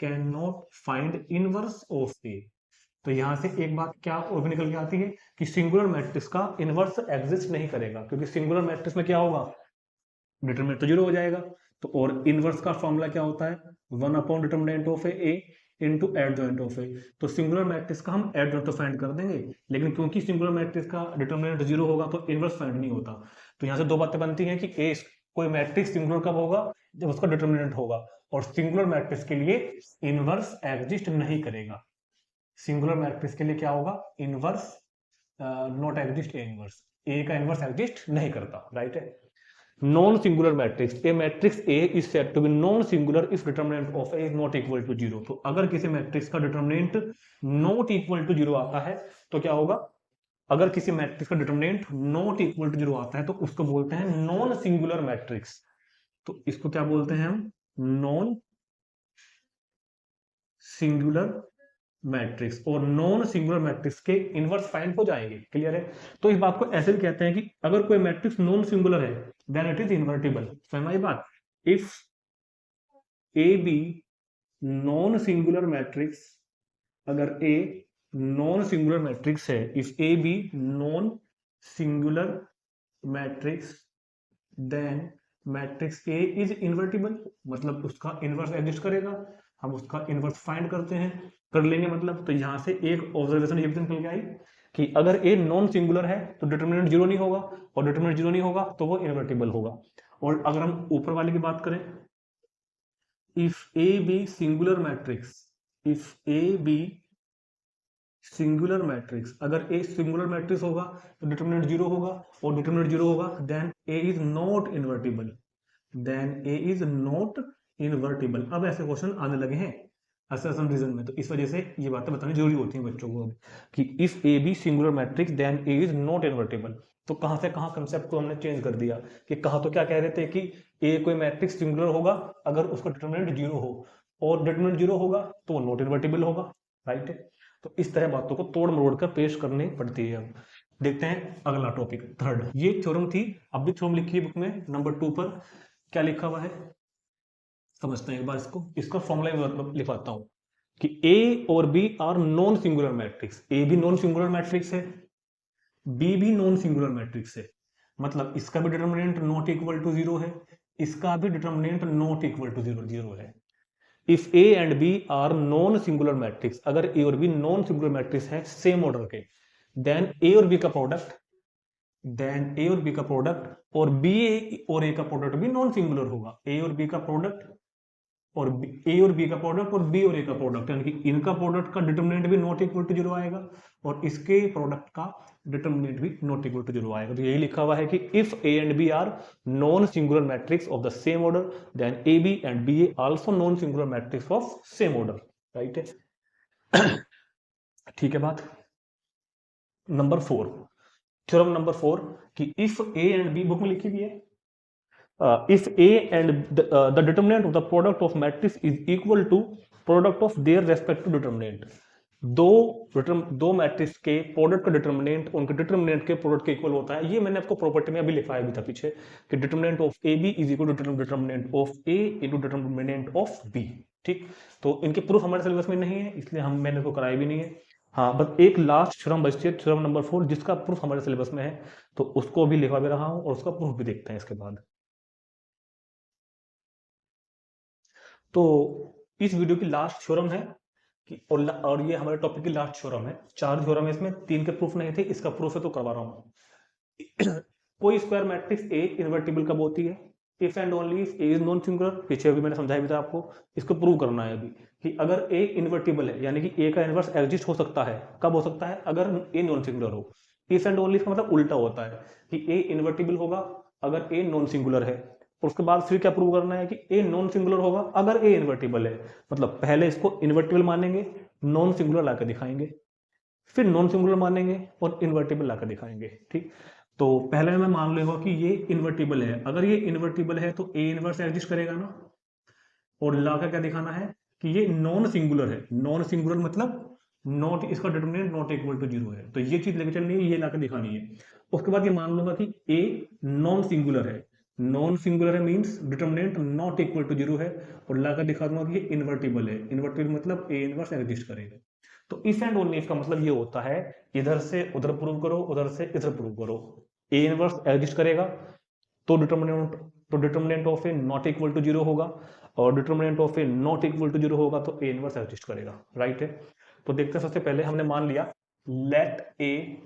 can not find inverse of A. तो यहां से एक बात क्या और भी निकल के आती है कि सिंगुलर मैट्रिक्स का इनवर्स एग्जिस्ट नहीं करेगा, क्योंकि सिंगुलर मैट्रिक्स में क्या होगा, डिटरमिनेंट तो जीरो हो जाएगा। तो और इनवर्स का फॉर्मूला क्या होता है, 1 upon determinant of A into adjoint of A. तो सिंगुलर मैट्रिक्स का हम एडजॉइंट तो फाइंड कर देंगे, लेकिन क्योंकि सिंगुलर मैट्रिक्स का डिटरमिनेंट जीरो होगा तो इनवर्स फाइंड नहीं होता। तो यहाँ से दो बातें बनती हैं कि ए कोई मैट्रिक्स सिंगुलर कब होगा, जब उसका डिटरमिनेंट होगा, और सिंगुलर मैट्रिक्स के लिए इनवर्स एग्जिस्ट नहीं करेगा। सिंगुलर मैट्रिक्स के लिए क्या होगा, inverse not exist A inverse, A का इनवर्स एग्जिस्ट नहीं करता, राइट है। Non singular matrix, A matrix A is said to be non singular if determinant of A is not equal to zero. तो अगर किसी मैट्रिक्स का determinant not equal to zero आता है तो क्या होगा, अगर किसी मैट्रिक्स का determinant not equal to zero आता है तो उसको बोलते हैं नॉन सिंगुलर मैट्रिक्स। तो इसको क्या बोलते हैं हम, नॉन सिंगुलर मैट्रिक्स। और नॉन सिंगुलर मैट्रिक्स के इनवर्स फाइंड हो जाएंगे, क्लियर है। तो इस बात को ऐसे भी कहते हैं कि अगर कोई मैट्रिक्स नॉन सिंगुलर है देन इट इज इन्वर्टिबल। समझ बात, if A B non singular matrix, अगर ए नॉन सिंगुलर मैट्रिक्स है, if A B non singular matrix then matrix A is invertible, मतलब उसका इनवर्स एग्जिस्ट करेगा। हम उसका इनवर्स फाइंड करते हैं, कर लेंगे मतलब। तो यहां से एक ऑब्जर्वेशन ये भी निकल के आई कि अगर ए नॉन सिंगुलर है तो डिटरमिनेंट जीरो नहीं होगा, और डिटरमिनेंट जीरो नहीं होगा तो वो इन्वर्टिबल होगा। और अगर हम ऊपर वाले की बात करें, if A B singular matrix, if A B singular matrix, अगर ए सिंगुलर मैट्रिक्स होगा तो डिटरमिनेंट जीरो होगा, और डिटरमिनेंट जीरो होगा then A is not invertible, then A is not invertible. अब ऐसे क्वेश्चन आने लगे हैं असम रीजन में, तो इस वजह से ये बातें बतानी जरूरी होती हैं बच्चों को कि if A B singular matrix then A is not invertible. तो कहां से कहां कंसेप्ट को हमने चेंज कर दिया कि कहां तो क्या कह रहे थे कि ए कोई मैट्रिक्स सिंगुलर होगा अगर उसका डिटरमिनेंट जीरो हो, और डिटरमिनेंट जीरो होगा तो वो नॉट इन्वर्टिबल होगा, राइट है। तो इस तरह बातों को तोड़ मरोड़ कर पेश करनी पड़ती है। अब देखते हैं अगला टॉपिक, थर्ड। ये थ्योरम थी, अब भी थ्योरम लिखी है बुक में नंबर 2 पर। क्या लिखा हुआ है समझते हैं एक बार इसको, इसका फॉर्मूला लिखवाता हूं कि ए और B are non singular matrix. A भी नॉन सिंगुलर मैट्रिक्स है, बी भी नॉन सिंगुलर मैट्रिक्स है, मतलब इसका भी determinant not equal to zero है, इसका भी determinant not equal to zero zero है। If A and B are non singular matrix, अगर ए और बी नॉन सिंगुलर मैट्रिक्स है सेम ऑर्डर के, देन ए और बी का प्रोडक्ट, देन ए और बी का प्रोडक्ट और बी और ए का प्रोडक्ट भी नॉन सिंगुलर होगा। ए और बी का प्रोडक्ट और ए और बी का प्रोडक्ट और बी और ए का प्रोडक्ट, यानी कि इनका प्रोडक्ट का डिटरमिनेंट भी नॉट इक्वल टू जीरो आएगा, और इसके प्रोडक्ट का डिटरमिनेंट भी नॉट इक्वल टू जीरो आएगा। तो यही लिखा हुआ है कि if A and B are non singular matrix of the same order then A B and B A also non singular matrix of same order, right है। ठीक है बात। नंबर 4, थ्योरम नंबर 4 कि if A and B, book में लिखी हुई है, if A and the determinant of the product of matrix is equal to product of their respective determinant, दो मैट्रिक्स के प्रोडक्ट का डिटरमिनेंट उनके डिटरमिनेंट के प्रोडक्ट के इक्वल होता है। ये मैंने आपको प्रॉपर्टी में अभी लिखवाया भी था पीछे कि determinant of A B is equal to determinant of A into determinant of B. ठीक, तो इनके प्रूफ हमारे सिलेबस में नहीं है इसलिए मैंने इसको कराया भी नहीं है। हाँ, बस एक लास्ट थ्योरम बचती है, थ्योरम नंबर 4, जिसका प्रूफ हमारे सिलेबस में है, तो उसको भी लिखवा भी रहा हूं और उसका प्रूफ भी देखते हैं इसके बाद। तो इस वीडियो की लास्ट थ्योरम है कि और ये हमारे टॉपिक की लास्ट थ्योरम है। 4 थ्योरम है इसमें, 3 के प्रूफ नहीं थे, इसका प्रूफ है तो करवा रहा हूं। कोई स्क्वायर मैट्रिक्स ए इन्वर्टिबल कब होती है, if and only if A is non singular. पीछे अभी मैंने समझाया भी था आपको, इसको प्रूव करना है अभी कि अगर ए इन्वर्टिबल है यानी कि ए का इनवर्स एग्जिस्ट हो सकता है, कब हो सकता है, अगर ए नॉन सिंगुलर हो। इफ एंड ओनली इसका मतलब उल्टा होता है कि ए इन्वर्टिबल होगा अगर ए नॉन सिंगुलर है, और उसके बाद फिर क्या प्रूव करना है कि ए नॉन सिंगुलर होगा अगर ए इन्वर्टिबल है। मतलब पहले इसको इन्वर्टिबल मानेंगे, नॉन सिंगुलर लाकर दिखाएंगे, फिर नॉन सिंगुलर मानेंगे और इन्वर्टिबल लाकर दिखाएंगे। ठीक, तो पहले मैं मान लूंगा कि ये इन्वर्टिबल है, अगर ये इन्वर्टिबल है तो ए इनवर्स एग्जिस्ट करेगा ना, और लाकर क्या दिखाना है कि ये नॉन सिंगुलर है। नॉन सिंगुलर मतलब नॉट, इसका determinant not equal to zero है, तो ये चीज लेकर चलनी है, ये लाकर दिखानी है। उसके बाद ये मान लूंगा कि ए नॉन सिंगुलर है, नॉन सिंगुलर है means determinant not equal to 0 है, और लाकर दिखा दूंगा कि ये इन्वर्टिबल है। इन्वर्टिबल मतलब ए इनवर्स एग्जिस्ट करेगा। तो इफ एंड ओनली इफ का मतलब ये होता है इधर से उधर प्रूव करो, उधर से इधर प्रूव करो। ए इनवर्स एग्जिस्ट करेगा तो determinant of A not equal to 0 होगा, और determinant of A not equal to 0 होगा तो ए इनवर्स एग्जिस्ट करेगा। राइट है। तो देखते हैं, सबसे पहले हमने मान लिया let A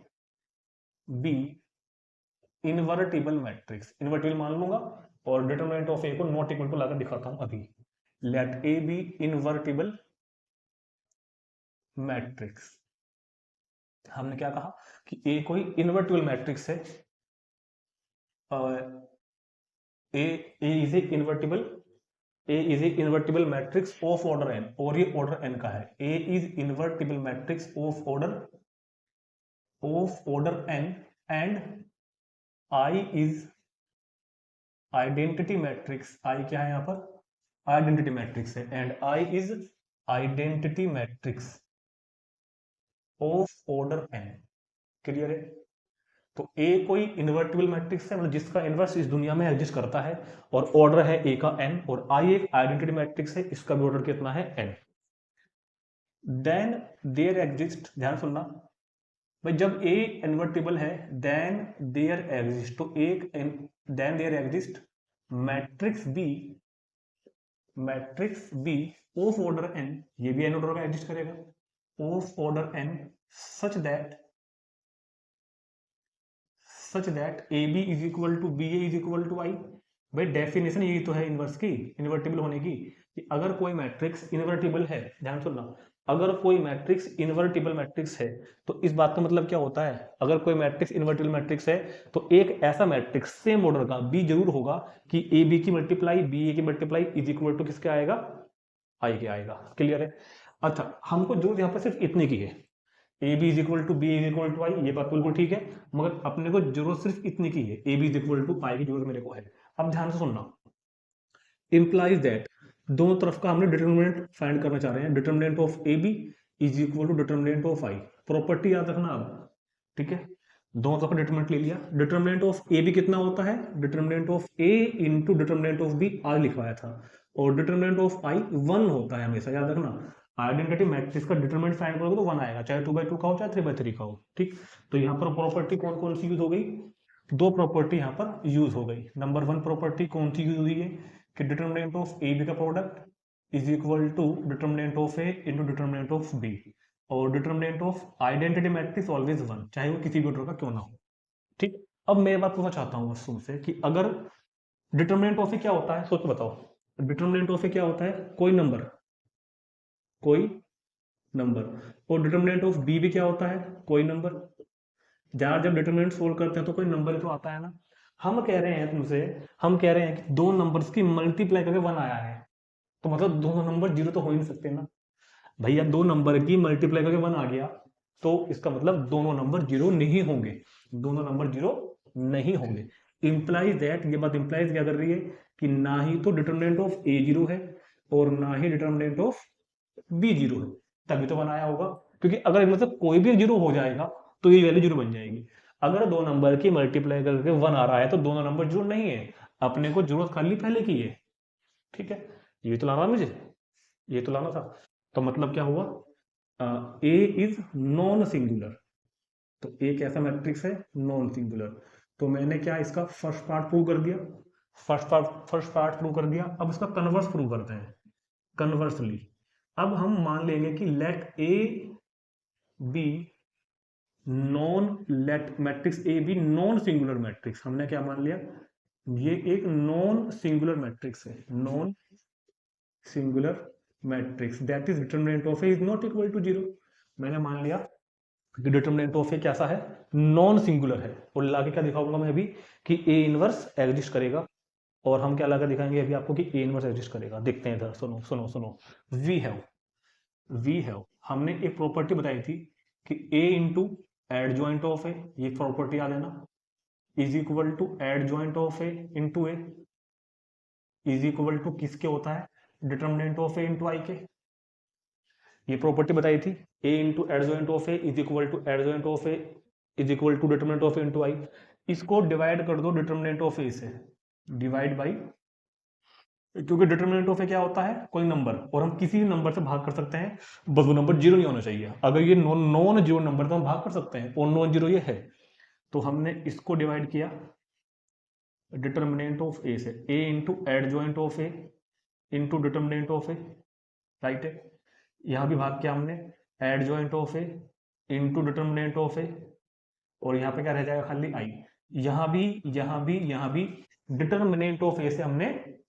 B invertible matrix, invertible मान लूंगा, और डिटर्मिनेंट ऑफ ए को नॉट इक्वल टू लाकर दिखाता हूं अभी। Let A B invertible matrix. हमने क्या कहा कि ए कोई इन्वर्टिबल मैट्रिक्स है, A is a invertible matrix of order N, और ये ऑर्डर एन का है। A is invertible matrix of order N, and I is identity matrix. I क्या है यहां पर? आइडेंटिटी मैट्रिक्स है, and I is identity matrix of order N. Clear है? तो ए कोई इन्वर्टिबल मैट्रिक्स है, मतलब जिसका इन्वर्स इस दुनिया में एग्जिस्ट करता है, और ऑर्डर है ए का एन, और आई एक आइडेंटिटी मैट्रिक्स है, इसका भी ऑर्डर कितना है? एन। देन देयर एग्जिस्ट, ध्यान सुनना भाई, जब ए इन्वर्टिबल है देन देयर एग्जिस्ट, तो एक then there exist matrix B of order N, ये भी एन ऑर्डर का एग्जिस्ट करेगा, of order N such that A B is equal to B A is equal to I. भाई डेफिनेशन यही तो है इनवर्स की, इन्वर्टिबल होने की, कि अगर कोई मैट्रिक्स इन्वर्टिबल है, ध्यान सुनना, अगर कोई मैट्रिक्स इन्वर्टिबल मैट्रिक्स है तो इस बात का मतलब क्या होता है? अगर कोई मैट्रिक्स इन्वर्टिबल मैट्रिक्स है तो एक ऐसा मैट्रिक्स सेम ऑर्डर का बी जरूर होगा कि ए बी की मल्टीप्लाई बी ए की मल्टीप्लाई इज इक्वल टू किसके आएगा? आई के आएगा। क्लियर है? अच्छा, हमको जरूरत यहाँ पर सिर्फ इतने की है, A B is equal to B is equal to I, ये बात बिल्कुल ठीक है, मगर अपने को जरूरत सिर्फ इतनी की है, A B is equal to I की जरूरत मेरे को है। अब ध्यान से सुनना, इंप्लाइज दैट दोनों तरफ का हमने डिटर्मिनेंट फाइंड करना चाह रहे हैं, determinant of A B is equal to determinant of I. Property याद रखना अब, ठीक है? दोनों तरफ का डिटर्मिनेंट ले लिया, डिटर्मिनेंट ऑफ ए बी कितना होता है? Determinant of A into determinant of B आर लिखवाया था, और डिटर्मिनेंट ऑफ आई 1 होता है हमेशा, याद रखना। आइडेंटिटी मैट्रिक्स का डिटरमिनेंट फाइंड करोगे तो 1 आएगा, चाहे 2/2 का हो चाहे 3/3 का हो। ठीक, तो यहाँ पर प्रॉपर्टी कौन कौन सी यूज हो गई? दो प्रॉपर्टी यहाँ पर यूज हो गई। नंबर 1 प्रॉपर्टी कौन सी यूज हुई है कि डिटरमिनेंट ऑफ ए बी का product is equal to determinant of A into determinant of B, और determinant of identity matrix always 1, चाहे वो किसी भी ऑर्डर का क्यों ना हो। ठीक, अब मैं बात पूछना चाहता हूँ बस तुमसे कि अगर डिटरमिनेंट ऑफ ए क्या होता है, सोच के बताओ। डिटरमिनेंट ऑफ ए क्या होता है? कोई नंबर और डिटरमिनेंट ऑफ बी भी क्या होता है? कोई नंबर। जब डिटरमिनेंट सोल्व करते हैं तो कोई नंबर तो आता है ना। हम कह रहे हैं तुमसे, हम कह रहे हैं कि दो नंबर्स की मल्टीप्लाई करके 1 आया है, तो मतलब दोनों नंबर जीरो तो हो ही नहीं सकते ना भैया। दो नंबर की मल्टीप्लाई करके 1 आ गया तो इसका मतलब दोनों नंबर जीरो नहीं होंगे, दोनों नंबर जीरो नहीं होंगे। इंप्लाइज दैट, ये बात इंप्लाइज क्या कर रही है कि ना ही तो डिटरमिनेंट ऑफ ए जीरो है और ना ही डिटरमिनेंट ऑफ बी जीरो है, तभी तो बनाया होगा। क्योंकि अगर मतलब कोई भी जीरो हो जाएगा तो ये वैल्यू जीरो बन जाएगी। अगर दो नंबर की मल्टीप्लाई करके 1 आ रहा है तो दोनों नंबर जीरो नहीं है, अपने को जरूरत खाली पहले की है। ठीक है, ये तो लाना मुझे, ये तो लाना था। तो मतलब क्या हुआ? ए इज नॉन सिंगुलर, तो एक ऐसा मैट्रिक्स है नॉन सिंगुलर। तो मैंने क्या इसका फर्स्ट पार्ट प्रूव कर दिया, फर्स्ट पार्ट प्रूव कर दिया। अब इसका कन्वर्स प्रूव करते हैं, कन्वर्सली। अब हम मान लेंगे कि let A B let matrix A B non singular matrix. हमने क्या मान लिया? ये एक नॉन सिंगुलर मैट्रिक्स है, non singular matrix that is determinant of A is not equal to 0। मैंने मान लिया कि डिटरमिनेंट ऑफ ए कैसा है? नॉन सिंगुलर है। और लाके क्या दिखाऊंगा मैं अभी कि ए इनवर्स एग्जिस्ट करेगा, और हम क्या लाकर दिखाएंगे अभी आपको कि ए इनवर्स एग्जिस्ट करेगा। देखते हैं इधर, सुनो सुनो सुनो। वी हैव हमने एक प्रॉपर्टी बताई थी कि A into adjoint of A, ये प्रॉपर्टी याद है ना, is equal to adjoint of A into A is equal to किसके होता है? Determinant of A into I के। ये प्रॉपर्टी बताई थी, A into adjoint of A is equal to adjoint of A is equal to determinant of A into I. इसको डिवाइड कर दो डिटरमिनेंट ऑफ ए से, डिवाइड बाई, क्योंकि डिटर्मिनेंट ऑफ ए क्या होता है, कोई नंबर, और हम किसी भी नंबर से भाग कर सकते हैं, बस वो नंबर जीरो नहीं होना चाहिए। अगर ये नॉन जीरो नंबर तो हम भाग कर सकते हैं, और नॉन जीरो ये है, तो हमने इसको डिवाइड किया डिटर्मिनेंट ऑफ ए से, A into adjoint of A into determinant of A, right है। यहाँ भी भाग किया हमने adjoint of A into determinant of A, और यहाँ पे क्या रह जाएगा, खाली आई। यहाँ भी डिटर्मिनेंट ऑफ ए से हमने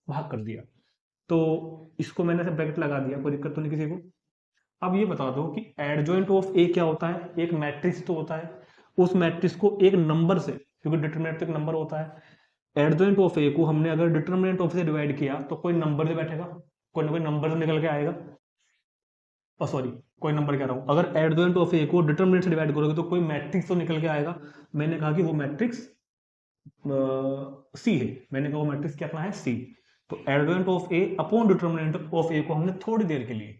भाग कर दिया, तो इसको मैंने से ब्रैकेट लगा दिया, कोई दिक्कत तो नहीं किसी को। अब ये बता दो कि एडजॉइंट ऑफ ए क्या होता है, एक मैट्रिक्स तो होता है, उस मैट्रिक्स को एक नंबर से, क्योंकि डिटर्मिनेंट तो एक नंबर होता है, एडजॉइंट ऑफ ए को हमने अगर डिटर्मिनेंट ऑफ से डिवाइड किया तो कोई नंबर से बैठेगा, कोई ना कोई नंबर से निकल के आएगा, और सॉरी कोई नंबर कह रहा हूं, अगर एडजॉइंट ऑफ ए को डिटर्मिनेंट से डिवाइड करोगे तो कोई मैट्रिक्स तो निकल के आएगा। मैंने कहा कि वो मैट्रिक्स सी है, मैंने कहा वो मैट्रिक्स क्या है, सी। तो adjoint of A upon determinant of A को हमने थोड़ी देर के लिए,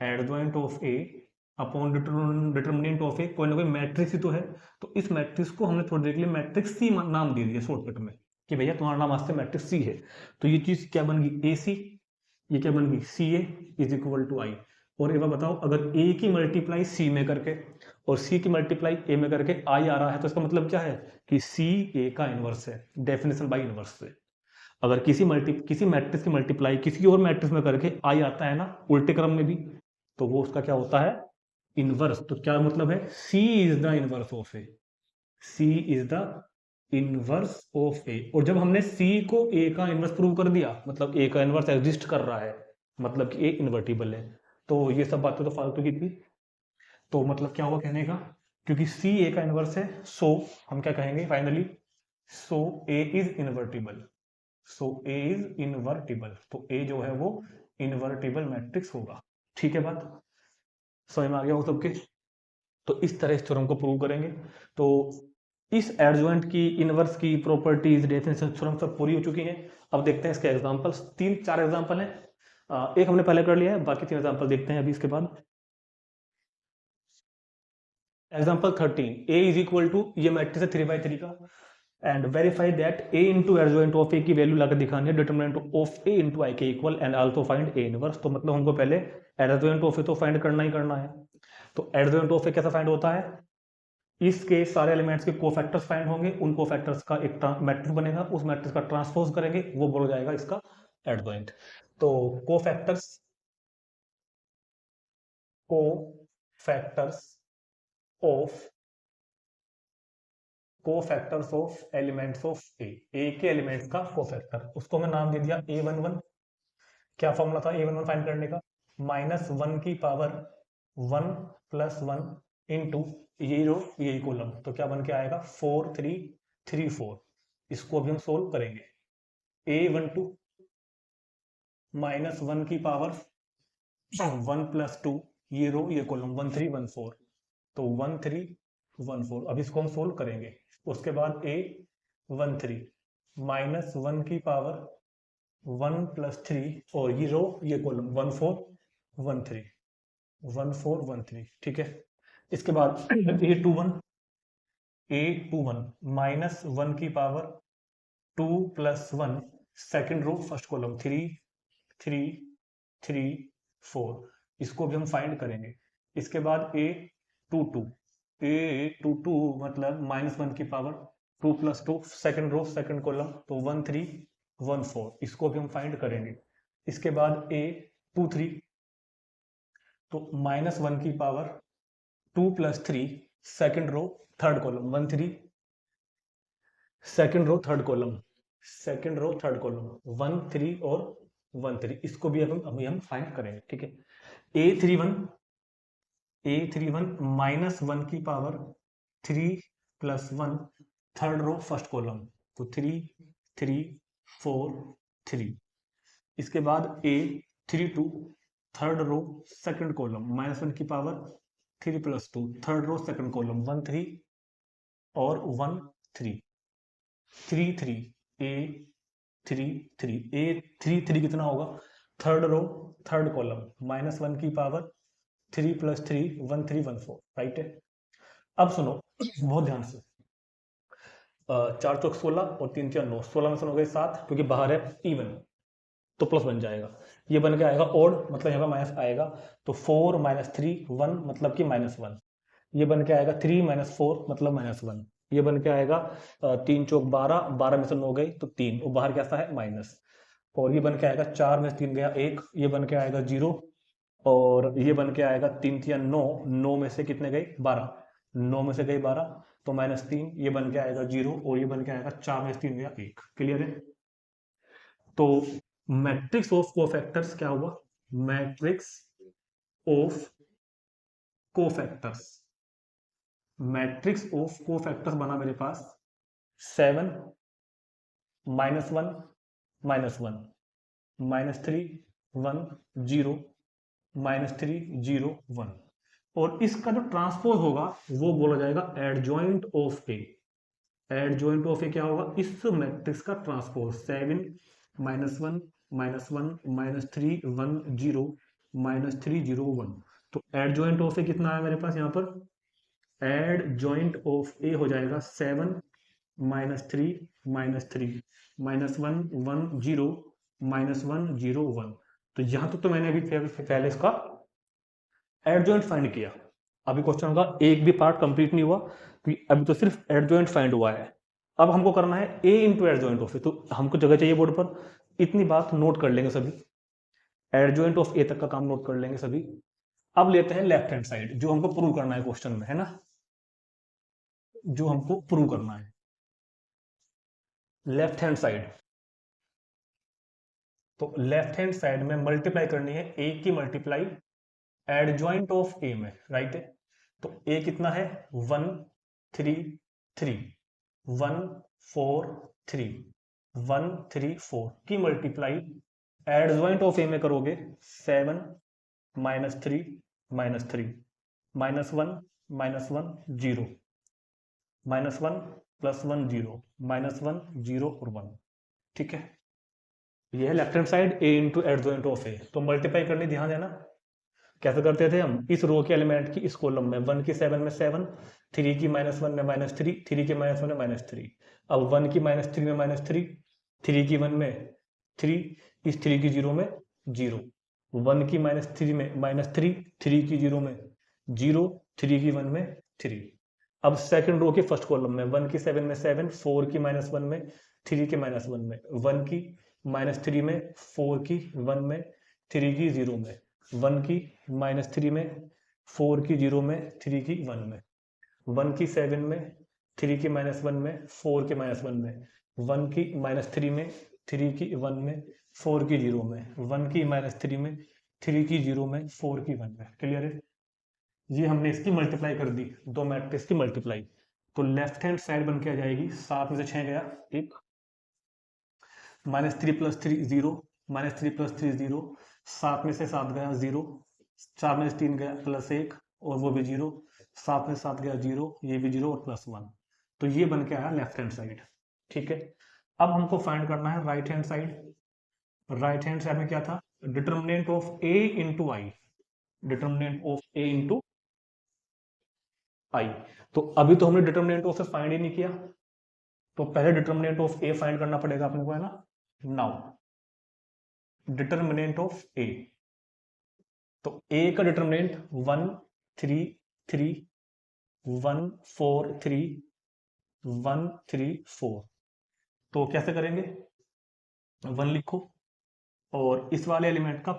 adjoint of A upon determinant of A, कोई ना कोई मैट्रिक्स ही तो है, तो इस मैट्रिक्स को हमने थोड़ी देर के लिए मैट्रिक्स सी नाम दे दिया शॉर्टकट में, कि भैया तुम्हारा नाम आज से मैट्रिक्स सी है। तो ये चीज क्या बन गई, ए सी, ये क्या बन गई, सी ए इज इक्वल टू आई। और एक बार बताओ, अगर ए की मल्टीप्लाई सी में करके और सी की मल्टीप्लाई ए में करके आई आ रहा है, तो इसका मतलब क्या है कि सी ए का इनवर्स है, डेफिनेशन बाय इनवर्स से। अगर किसी मैट्रिक्स की मल्टीप्लाई किसी और मैट्रिक्स में करके आई आता है ना, उल्टे क्रम में भी, तो वो उसका क्या होता है, इनवर्स। तो क्या मतलब है, C is the inverse of A, C is the inverse of A. और जब हमने सी को ए का इनवर्स प्रूव कर दिया, मतलब ए का इनवर्स एग्जिस्ट कर रहा है, मतलब कि ए इन्वर्टिबल है, तो ये सब बातें तो फालतू की थी। तो मतलब क्या हुआ कहने का, क्योंकि सी ए का इनवर्स है, सो हम क्या कहेंगे finally, so A is invertible, so A is invertible, तो ए जो है वो इन्वर्टिबल मैट्रिक्स होगा। ठीक है बात, समझ में आ गया वो सबके। तो इस तरह इस थ्योरम को प्रूव करेंगे। तो इस एडजॉइंट की, इनवर्स की प्रॉपर्टीज, डेफिनेशन, थ्योरम सब पूरी हो चुकी हैं। अब देखते हैं इसके एग्जांपल्स, 3-4 एग्जांपल हैं, एक हमने पहले कर लिया है, बाकी 3 एग्जांपल देखते हैं अभी इसके बाद। Example 13, A is equal to, ये मैट्रिक्स है 3/3 का, and verify that A into adjoint of A की वैल्यू लाकर दिखानी है determinant of A into I के equal, and also find A inverse. तो मतलब हमको पहले एडजॉइंट ऑफ ए तो फाइंड करना ही करना है। तो एडजॉइंट ऑफ ए कैसा फाइंड होता है, इसके सारे एलिमेंट्स के कोफैक्टर्स फाइंड होंगे, उन कोफैक्टर्स का एक मैट्रिक्स बनेगा, उस मैट्रिक्स का ट्रांसपोज करेंगे, वो बोला जाएगा इसका एडजॉइंट। तो cofactors cofactors of cofactors of elements of A के एलिमेंट्स का कोफैक्टर, उसको मैं नाम दे दिया A11। क्या फॉर्मूला था A11 फाइंड करने का, -1 की पावर 1 + 1 इंटू ये रो ये कॉलम, तो क्या बन के आएगा 4 3 3 4। इसको अभी हम सोल्व करेंगे। A12 -1 की पावर 1 + 2, ये रो ये कॉलम 1 3 1 4, तो 1 3 1 4। अब इसको हम सोल्व करेंगे। उसके बाद A13 -1 की पावर 1 + 3, और ये रो ये कॉलम 1 4 1 3 1 4 1 3, ठीक है। इसके बाद A21 -1 की power 2 + 1, second row first column 3 3 3 4, इसको भी हम फाइंड करेंगे। इसके बाद A22 मतलब -1 की power 2 + 2, second row second column, तो 1 3 1 4, इसको भी हम फाइंड करेंगे। इसके बाद A23 तो -1 की power 2 + 3, second row third column 1 3, second row third column 1 3 और 1 3, इसको भी अभी हम फाइंड करेंगे, ठीक है। A31 -1 की power 3 + 1, third row first column, तो 3 3 4 3। इसके बाद A32 third row second column, -1 की power 3 + 2, third row second column 1 3 और 1 3 3 3 A33 कितना होगा, थर्ड रो थर्ड कॉलम, -1 की पावर 3 + 3 1 3 1 4, राइट है। अब सुनो बहुत ध्यान से, 4 चौक 16 और 3 4 9, 16 में से हो गए 7, क्योंकि बाहर है इवन तो प्लस बन जाएगा। ये बन के आएगा ओड, मतलब यहाँ पे माइनस आएगा, तो 4 - 3 1 मतलब कि -1। ये बन के आएगा 3 - 4 मतलब -1। ये बन के आएगा 3 चौक 12, 12 में से 9 गई तो 3, और बाहर कैसा है माइनस। और ये बन के आएगा 4 में से 3 गया 1, ये बन के आएगा 0, और ये बन के आएगा 3 3 9, 9 में से कितने गए 12, 9 में से गई 12 तो -3, ये बन के आएगा 0, और ये बन के आएगा 4 में से 3 गया 1। क्लियर है? तो मैट्रिक्स ऑफ कोफैक्टर्स क्या हुआ? Matrix of cofactors, matrix of cofactors बना मेरे पास 7 -1 -1 -3 1 0 -3 0 1, और इसका जो ट्रांसपोज होगा वो बोला जाएगा adjoint of A. Adjoint of A क्या होगा? इस मैट्रिक्स का ट्रांसपोज 7 -1 -1 -3 1 0 -3 0 1। तो एडजॉइंट ऑफ ए कितना है मेरे पास यहाँ पर? एडजॉइंट ऑफ ए हो जाएगा 7 -3 -3 -1 1 0 -1 0 1। तो यहां तक तो मैंने अभी पहले इसका एडजॉइंट फाइंड किया। अभी क्वेश्चन होगा एक भी पार्ट कंप्लीट नहीं हुआ, क्योंकि अभी तो सिर्फ एडजॉइंट फाइंड हुआ है। अब हमको करना है ए इंटू एडजॉइंट ऑफ ए, तो हमको जगह चाहिए बोर्ड पर, इतनी बात नोट कर लेंगे सभी, एडजॉइंट ऑफ ए तक का काम नोट कर लेंगे सभी। अब लेते हैं लेफ्ट हैंड साइड, जो हमको प्रूव करना है क्वेश्चन में, है ना, जो हमको प्रूव करना है लेफ्ट हैंड साइड। तो लेफ्ट हैंड साइड में मल्टीप्लाई करनी है ए की मल्टीप्लाई एडजॉइंट ऑफ ए में, राइट है। तो ए कितना है 1 3 3 1 4 3 1 3 4 की मल्टीप्लाई एडजॉइंट ऑफ ए में करोगे 7 -3 -3 -1 -1 0 -1 +1 0 -1 0 और 1। ठीक है, ये है left hand side A into adjoint of A. तो मल्टीप्लाई करने ध्यान देना कैसे करते थे हम, इस रो के एलिमेंट की इस कॉलम में 1 की 7 में 7, 3 की -1 में -3, 3 की -1 में -3। अब 1 की -3 में -3, 3 की 1 में 3, इस 3 की 0 में 0, 1 की -3 में -3, 3 की 0 में 0, 3 की 1 में 3। अब सेकंड रो के फर्स्ट कॉलम में 1 की 7 में 7, 4 की -1 में, 3 के -1 में, 1 की -3 में, 4 की 1 में, 3 की 0 में, 1 की -3 में, 4 की 0 में, 3 की 1 में, 1 की 7 में, 3 की -1 में, 4 के -1 में, 1 की -3 में, 3 की 1 में, 4 की 0 में, 1 की -3 में, 3 की 0 में, 4 की 1 में। क्लियर है? ये हमने इसकी मल्टीप्लाई कर दी, दो मैट्रिक्स की मल्टीप्लाई। तो लेफ्ट हैंड साइड बन के आ जाएगी 7 में से 6 गया 1, -3 + 3 0, -3 + 3 0, 7 में से 7 गया 0, 4 में से 3 गया +1 और वो भी 0, 7 में 7 गया 0, ये भी 0 और +1। तो ये बन के आया लेफ्ट हैंड साइड। ठीक है, अब हमको फाइंड करना है right hand side. Right hand side में क्या था? Determinant of A into I, determinant of A into I. तो अभी तो हमने डिटर्मिनेंट ऑफ ए फाइंड ही नहीं किया, तो पहले डिटर्मिनेंट ऑफ ए फाइंड करना पड़ेगा अपने को, है ना। नाउ डिटर्मिनेंट ऑफ ए, तो ए का डिटर्मिनेंट 1 3 3 1 4 3 1 3 4। तो कैसे करेंगे? 1 लिखो और इस वाले एलिमेंट का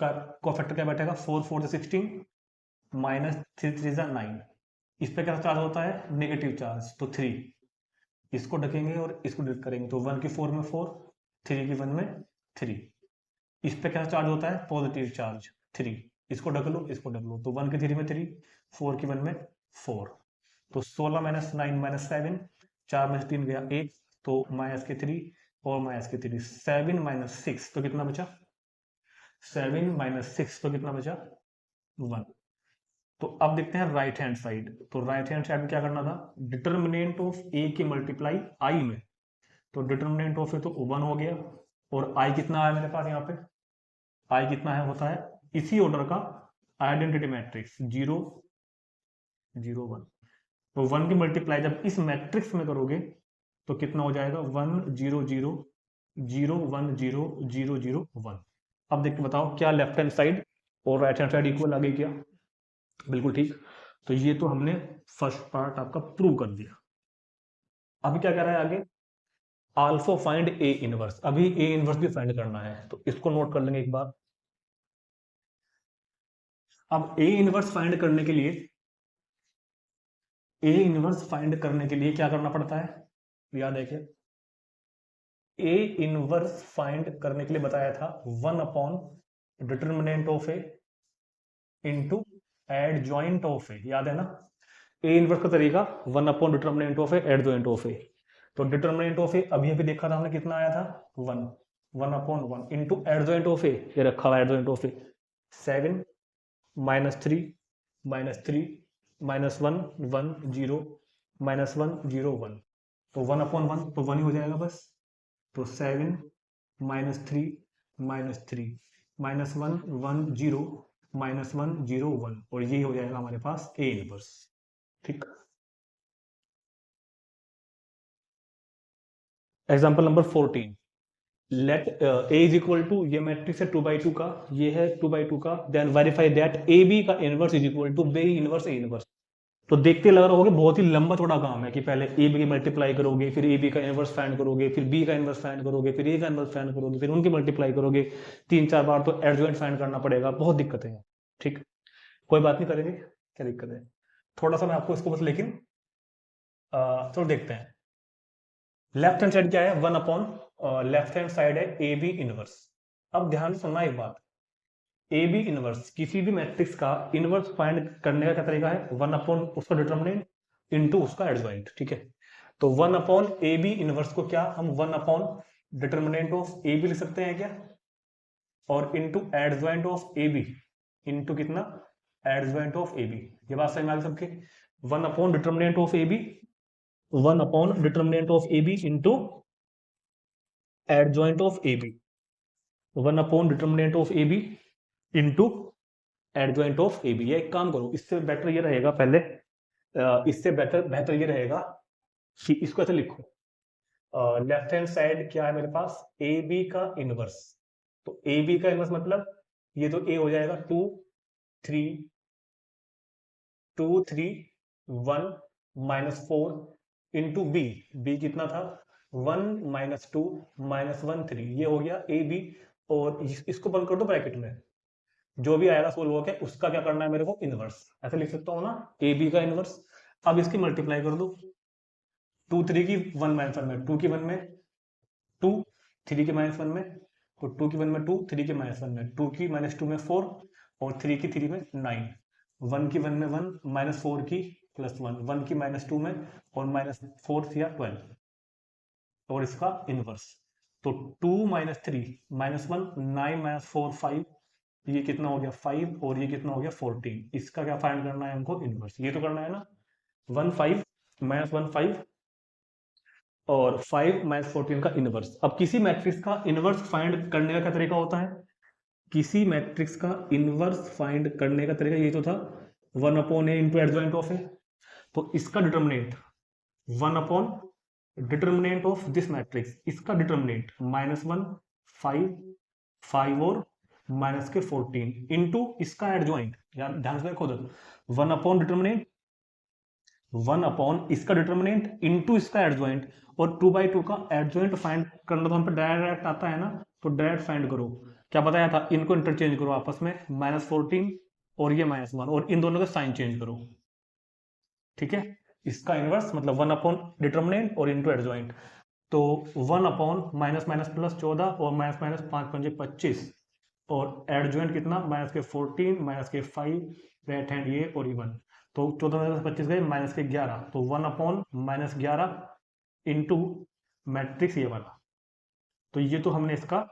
कोफैक्टर क्या बैठेगा? 4 4 16 -3 3 9। इस पे क्या चार्ज होता है? नेगेटिव चार्ज, तो 3। इसको ढकेंगे और इसको डिलीट करेंगे, तो 1 की 4 में 4, 3 की 1 में 3। इस पे क्या चार्ज होता है? Positive charge 3। इसको ढक लो, इसको ढक लो, तो 1 की 3 में 3, 4 की 1 में 4। तो 16 - 9 - 7, 4 में से 3 गया 1, तो -3 और -3, 7 - 6 तो कितना बचा? 7 - 6 तो कितना बचा? 1। तो अब देखते हैं राइट हैंड साइड। तो राइट हैंड साइड में क्या करना था? डिटर्मिनेंट ऑफ ए की मल्टीप्लाई आई में, तो डिटर्मिनेंट ऑफ ए तो 1 हो गया, और आई कितना है मेरे पास यहाँ पे? आई कितना है? होता है इसी ऑर्डर का आइडेंटिटी मैट्रिक्स 0 0 1। तो 1 की मल्टीप्लाई जब इस मैट्रिक्स में करोगे तो कितना हो जाएगा 1 0 0 0 1 0 0 0 1। अब देख के बताओ क्या लेफ्ट हैंड साइड और राइट हैंड साइड इक्वल आ गई क्या? बिल्कुल ठीक। तो ये तो हमने फर्स्ट पार्ट आपका प्रूव कर दिया। अभी क्या कर रहा है आगे? Also find A inverse. अभी ए इनवर्स भी फाइंड करना है, तो इसको नोट कर लेंगे एक बार। अब ए इनवर्स फाइंड करने के लिए क्या करना पड़ता है? याद है क्या? ए इनवर्स फाइंड करने के लिए बताया था 1 upon determinant of A into adjoint of A. याद है ना? ए इनवर्स का तरीका 1 upon determinant of A adjoint of A. तो डिटर्मिनेंट ऑफ ए अभी अभी देखा था हमने, कितना आया था? 1। 1 upon 1 into adjoint of A, ये रखा हुआ एडजॉइंट ऑफ ए 7 -3 -3 -1 1 0 -1 0 1। तो 1 अपॉन 1 तो 1 ही हो जाएगा बस। तो 7 -3 -3 -1 1 0 -1 0 1, और ये हो जाएगा हमारे पास ए इनवर्स। ठीक। Example number 14, let A is equal to, ये मैट्रिक्स है 2/2 का, ये है 2/2 का, then verify that A B का inverse is equal to B inverse A inverse. तो देखते लग रहा होगा बहुत ही लंबा थोड़ा काम है कि पहले ए बी की मल्टीप्लाई करोगे, फिर ए बी का इनवर्स फाइंड करोगे, फिर बी का इनवर्स फाइंड करोगे, फिर ए का इनवर्स फाइंड करोगे, फिर उनकी मल्टीप्लाई करोगे 3-4 बार, तो एडजॉइंट फाइंड करना पड़ेगा, बहुत दिक्कतें हैं। ठीक, कोई बात नहीं, करेंगे, क्या दिक्कत है? थोड़ा सा मैं आपको इसको बस, लेकिन चलो देखते हैं। लेफ्ट हैंड साइड क्या है? 1 अपॉन, लेफ्ट हैंड साइड है ए बी इनवर्स। अब ध्यान से सुनना एक बात, ए बी इनवर्स, किसी भी मैट्रिक्स का इनवर्स फाइंड करने का क्या तरीका है? 1 अपॉन उसका डिटर्मिनेंट इंटू उसका एडजॉइंट। ठीक है, तो 1 अपॉन ए बी इनवर्स को क्या हम 1 upon determinant of A B लिख सकते हैं क्या? और into adjoint of A B, into कितना? Adjoint of A B. ये बात समझ में आ गई सबके? 1 upon determinant of A B, 1 upon determinant of A B into adjoint of A B, 1 upon determinant of A B into adjoint of A B. या एक काम करो, इससे बेटर ये रहेगा, पहले इससे बेहतर ये रहेगा कि इसको ऐसे लिखो, लेफ्ट हैंड साइड क्या है मेरे पास? ए बी का इनवर्स। तो ए बी का इनवर्स मतलब ये तो ए हो जाएगा 2 3 2 3 1 -4 इंटू बी, बी कितना था? 1 -2 -1 3, ये हो गया ए बी। और इसको बंद कर दो ब्रैकेट में, जो भी आएगा सोल्व होकर उसका क्या करना है मेरे को? इनवर्स। ऐसे लिख सकता हूँ ना, ए बी का इनवर्स। अब इसकी मल्टीप्लाई कर दो, 2 3 की 1 -1 में 2 की 1 में 2, 3 की -1 में, तो 2 की 1 में 2, 3 की -1 में 2, की -2 में 4, और 3 की 3 में 9, 1 की 1 में 1, -4 की +1, 1 की -2 में, और -4 या 12, और इसका इनवर्स। तो 2 -3 -1 9 -4 5, ये कितना हो गया? 5, और ये कितना हो गया? 14। इसका क्या फाइंड करना है हमको? इनवर्स। ये तो करना है ना, 1 5 -1 5 और 5 -14 का इनवर्स। अब किसी मैट्रिक्स का इनवर्स फाइंड करने का क्या तरीका होता है? किसी मैट्रिक्स का इनवर्स फाइंड करने का तरीका ये तो था 1 upon A into adjoint of A. तो इसका determinant 1 upon determinant of this matrix, इसका डिटर्मिनेंट -1 5 5 और -14 इंटू इसका एडजॉइंट। यार ध्यान से देखो, 1 अपॉन डिटर्मिनेंट, 1 अपॉन इसका डिटर्मिनेंट इंटू इसका एडजॉइंट, और 2/2 का एडजॉइंट फाइंड करना तो हम पे डायरेक्ट आता है ना, तो डायरेक्ट फाइंड करो। क्या बताया था? इनको इंटरचेंज करो आपस में, -14 और ये -1, और इन दोनों का साइन चेंज करो। ठीक है, इसका इनवर्स मतलब 1 अपॉन डिटर्मिनेंट और इंटू एडजॉइंट। तो 1 अपॉन माइनस माइनस प्लस 14 और माइनस माइनस 5 पंजे 25, और एडजॉइंट कितना? -14 -5, राइट हैंड ये और ये 1, तो 14 में 25 गए -11, तो 1 अपॉन -11 इंटू मैट्रिक्स ये वाला। तो ये तो हमने इसका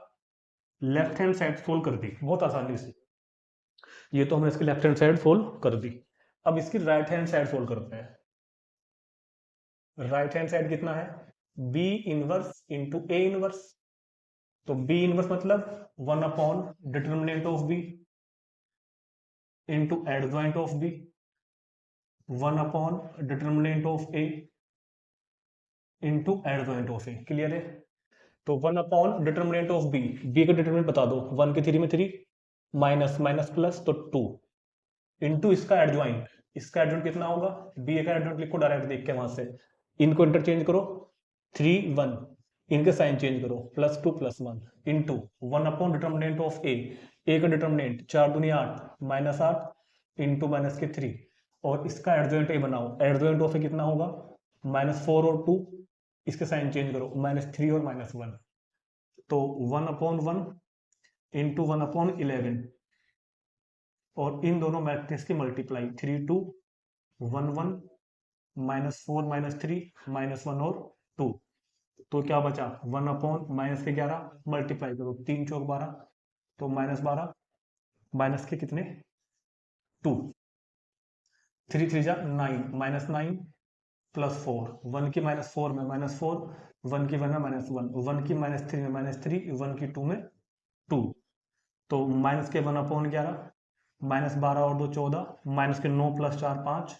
लेफ्ट हैंड साइड सोल्व कर दी बहुत आसानी से। ये तो हमने इसकी लेफ्ट हैंड साइड सोल्व कर दी। अब इसकी राइट हैंड साइड सोल्व करते हैं। राइट हैंड साइड कितना है? B inverse into A inverse. तो बी इनवर्स मतलब 1 upon determinant of B into adjoint of B, 1 upon determinant of A into adjoint of A. Clear है? तो 1 upon determinant of B, B का डिटर्मिनेंट बता दो, 1 की 3 में 3 माइनस माइनस प्लस तो 2 इंटू इसका एडजॉइंट, इसका एडजॉइंट कितना होगा, बी का एडजॉइंट लिखो डायरेक्ट देख के वहां से, इनको इंटरचेंज करो 3 1, इनके साइन चेंज करो +2 +1 into 1 upon determinant of A का डिटर्मिनेंट 4 दूनी 8 -8 इंटू माइनस के 3 और इसका एडजॉइंट ए बनाओ, एडजॉइंट ऑफ ए कितना होगा -4 और 2, इसके साइन चेंज करो -3 और -1, तो 1 अपॉन 1 इंटू 1 अपॉन 11 और इन दोनों मैट्रिक्स की मल्टीप्लाई 3 2 1 1 -4 -3 -1 और 2, तो क्या बचा 1 अपॉन माइनस के 11 मल्टीप्लाई करो 3 चौक 12 तो -12 माइनस के कितने 2 3 3 जा 9 -9 +4 1 की -4 में -4 1 की 1 में -1 1 की -3 में -3 1 की 2 में 2, तो माइनस के 1 अपॉन 11 -12 और 2 14 माइनस के 9 + 4 5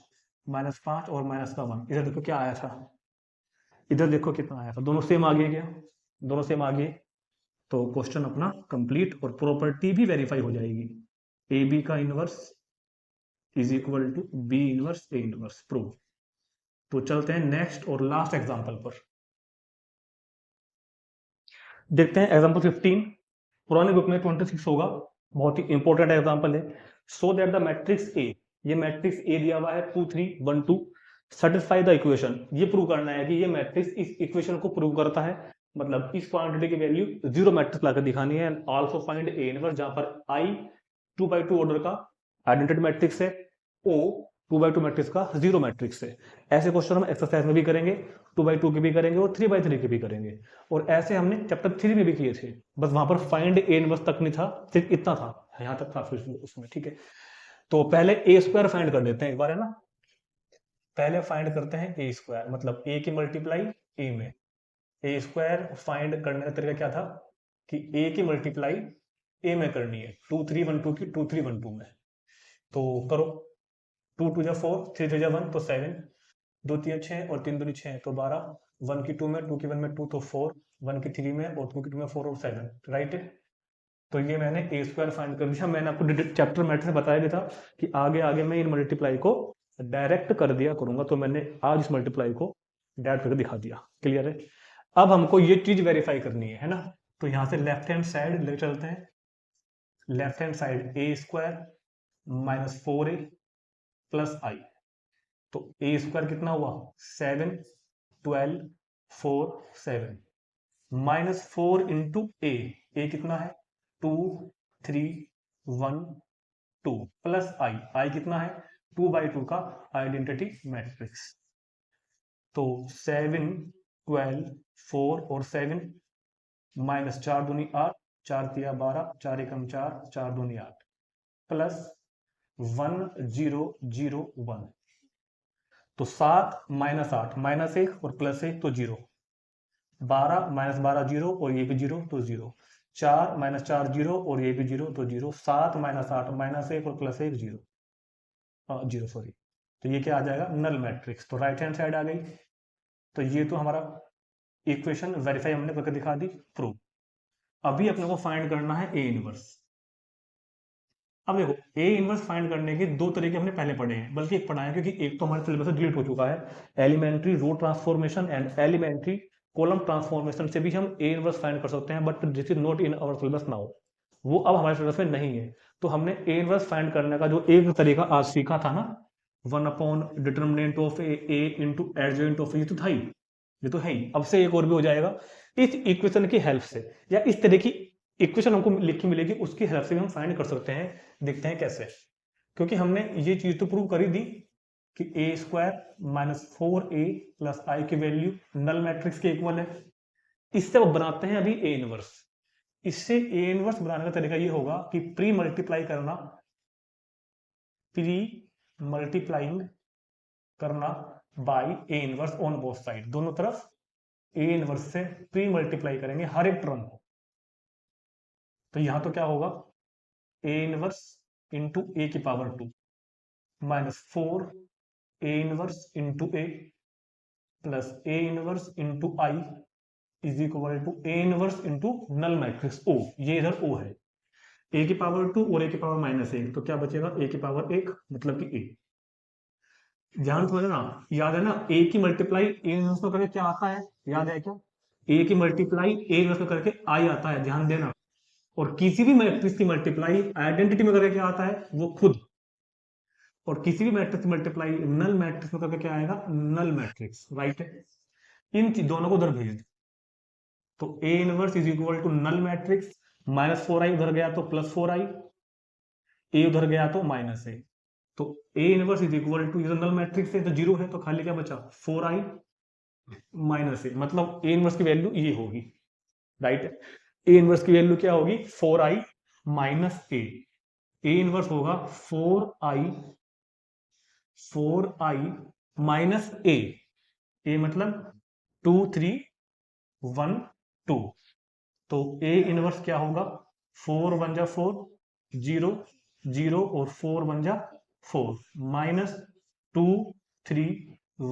-5 और माइनस का 1, इधर देखो क्या आया था, इधर देखो कितना आया था, दोनों सेम आ गए क्या, दोनों सेम आ गए, तो क्वेश्चन अपना कंप्लीट और प्रॉपर्टी भी वेरीफाई हो जाएगी, ए बी का inverse is equal to B inverse A inverse prove. तो चलते हैं नेक्स्ट और लास्ट एग्जांपल पर, देखते हैं एग्जांपल 15, पुराने बुक में 26 होगा, बहुत ही इंपॉर्टेंट एग्जांपल है। So that the matrix A, ये मैट्रिक्स ए दिया हुआ है 2 3 1 2, सेटिस्फाई द इक्वेशन, ये प्रूव करना है कि ये मैट्रिक्स इस इक्वेशन को प्रूव करता है, मतलब इस क्वांटिटी की वैल्यू 0 मैट्रिक्स लाकर दिखानी है, and also find A inverse, जहां पर आई 2x2 ऑर्डर का आइडेंटिटी मैट्रिक्स है, ओ 2x2 मैट्रिक्स का 0 मैट्रिक्स है। ऐसे क्वेश्चन हम एक्सरसाइज में भी करेंगे, 2x2 के भी करेंगे और 3x3 के भी करेंगे, और ऐसे हमने चैप्टर 3 में भी किए थे, बस वहां पर फाइंड ए इनवर्स तक नहीं था, सिर्फ इतना था, यहां तक था फिर उसमें, ठीक है। तो पहले ए स्क्वायर फाइंड कर देते हैं एक बार, है ना, पहले फाइंड करते हैं ए स्क्वायर, मतलब ए की मल्टीप्लाई ए में, ए स्क्वायर फाइंड करने का तरीका क्या था कि ए की मल्टीप्लाई ए में करनी है, 2 3 1 2 की 2 3 1 2 में, तो करो 2 2 जा 4 3 3 जा 1 तो 7 2 3 6 और 3 2 6 तो 12 1 की 2 में 2 की 1 में 2 तो 4 1 की 3 में और 2 की 2 में 4 और 7, राइट है। तो ये मैंने ए स्क्वायर फाइंड कर दिया, मैंने आपको चैप्टर मैट्रिक्स में बताया भी था कि आगे आगे मैं इन मल्टीप्लाई को डायरेक्ट कर दिया करूंगा, तो मैंने आज इस मल्टीप्लाई को डायरेक्ट करके दिखा दिया, क्लियर है। अब हमको ये चीज वेरीफाई करनी है ना, तो यहां से लेफ्ट हैंड साइड ले चलते हैं, लेफ्ट हैंड साइड ए स्क्वायर -4a प्लस आई, तो ए स्क्वायर कितना हुआ 7 12 4 7 -4 इंटू ए कितना है 2 3 1 2 प्लस आई कितना है 2/2 का आइडेंटिटी मैट्रिक्स, तो 7 12 4 और 7 -4 दूनी 8 4 3 12 4 1 4 4 दूनी 8 प्लस 1 0 0 1, तो 7 -8 -1 और +1 तो 0, 12 -12 0 और ये भी 0 तो 0, 4 -4 0 और ये भी 0 तो 0, 7 -8 -1 और +1 0, 0 सॉरी, तो ये क्या आ जाएगा नल मैट्रिक्स, तो राइट हैंड साइड आ गई, तो ये तो हमारा इक्वेशन वेरीफाई हमने करके दिखा दी, प्रूव। अभी अपने को फाइंड करना है ए इनवर्स। अब देखो ए इनवर्स फाइंड करने के दो तरीके हमने पहले पढ़े हैं, बल्कि एक पढ़ा है क्योंकि एक तो हमारे सिलेबस से डिलीट हो चुका है, elementary row transformation and elementary column transformation से भी हम ए इनवर्स फाइंड कर सकते हैं, but this is not in our syllabus now, वो अब हमारे सिलेबस में नहीं है। तो हमने ए इनवर्स फाइंड करने का जो एक तरीका आज सीखा था ना, 1 upon determinant of A into adjoint of, ये तो था ही, ये तो है ही, अब से एक और भी हो जाएगा इस इक्वेशन की हेल्प से, या इस तरह की इक्वेशन हमको लिख के मिलेगी उसकी हेल्प से भी हम फाइंड कर सकते हैं, देखते हैं कैसे, क्योंकि हमने ये चीज तो प्रूव कर ही दी कि ए स्क्वायर -4a प्लस आई की वैल्यू नल मैट्रिक्स के इक्वल है। इससे अब बनाते हैं अभी ए इनवर्स, इससे ए इनवर्स बनाने का तरीका ये होगा कि प्री मल्टीप्लाई करना, प्री मल्टीप्लाइंग करना by A inverse on both side, दोनों तरफ ए इनवर्स से प्री मल्टीप्लाई करेंगे हर एक टर्म को, तो यहां तो क्या होगा ए इनवर्स इंटू ए की power 2 -4 A inverse into A plus A inverse into I is equal to A inverse into null matrix O, ये इधर ओ है, ए की पावर 2 और ए की पावर माइनस 1, तो क्या बचेगा ए की पावर 1 मतलब कि ए। ध्यान समझना, याद है ना ए की मल्टीप्लाई ए इनवर्स में करके क्या आता है, याद है क्या, ए की मल्टीप्लाई ए इनवर्स में करके आई आता है, ध्यान देना। और किसी भी मैट्रिक्स की मल्टीप्लाई आइडेंटिटी में करके क्या आता है, वो खुद। और किसी भी मैट्रिक्स की मल्टीप्लाई नल मैट्रिक्स में करके क्या आएगा, नल मैट्रिक्स, राइट है। इन दोनों को उधर भेज दो, तो A inverse is equal to null matrix, -4i उधर गया तो +4i, ए उधर गया तो -a, तो A inverse is equal to, ये नल मैट्रिक्स है तो 0 है, तो खाली क्या बचा 4i -a, मतलब ए इनवर्स की वैल्यू ये होगी, राइट है। ए इनवर्स की वैल्यू क्या होगी, 4i -a, ए इनवर्स होगा 4i -a, ए मतलब 2 3 1 2, तो ए इनवर्स क्या होगा, 4 1 जा 4 0 0 और 4 1 जा 4 -2 3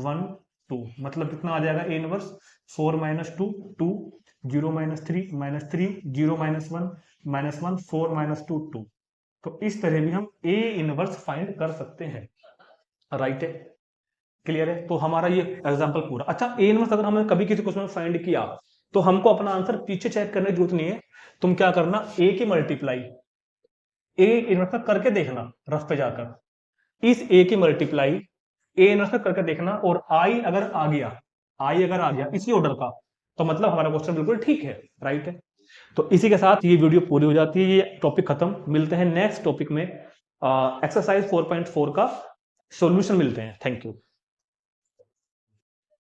1 2, मतलब कितना आ जाएगा ए इनवर्स, 4 - 2 2 0 -3 -3 0 -1 -1 4 -2 2, तो इस तरह भी हम ए इनवर्स फाइंड कर सकते हैं, राइट है, क्लियर है। तो हमारा ये एग्जांपल पूरा। अच्छा, ए इनवर्स अगर हमने कभी किसी क्वेश्चन में फाइंड किया तो हमको अपना आंसर पीछे चेक करने की जरूरत नहीं है, तुम क्या करना, ए की मल्टीप्लाई ए इनवर्स का करके देखना, रफ पे जाकर इस ए की मल्टीप्लाई ए इनवर्स का करके देखना, और आई अगर आ गया इसी ऑर्डर का, तो मतलब हमारा क्वेश्चन बिल्कुल ठीक है, राइट है। तो इसी के साथ ये वीडियो पूरी हो जाती है, ये टॉपिक खत्म। मिलते हैं नेक्स्ट टॉपिक में, एक्सरसाइज 4.4 का सॉल्यूशन मिलते हैं। Thank you.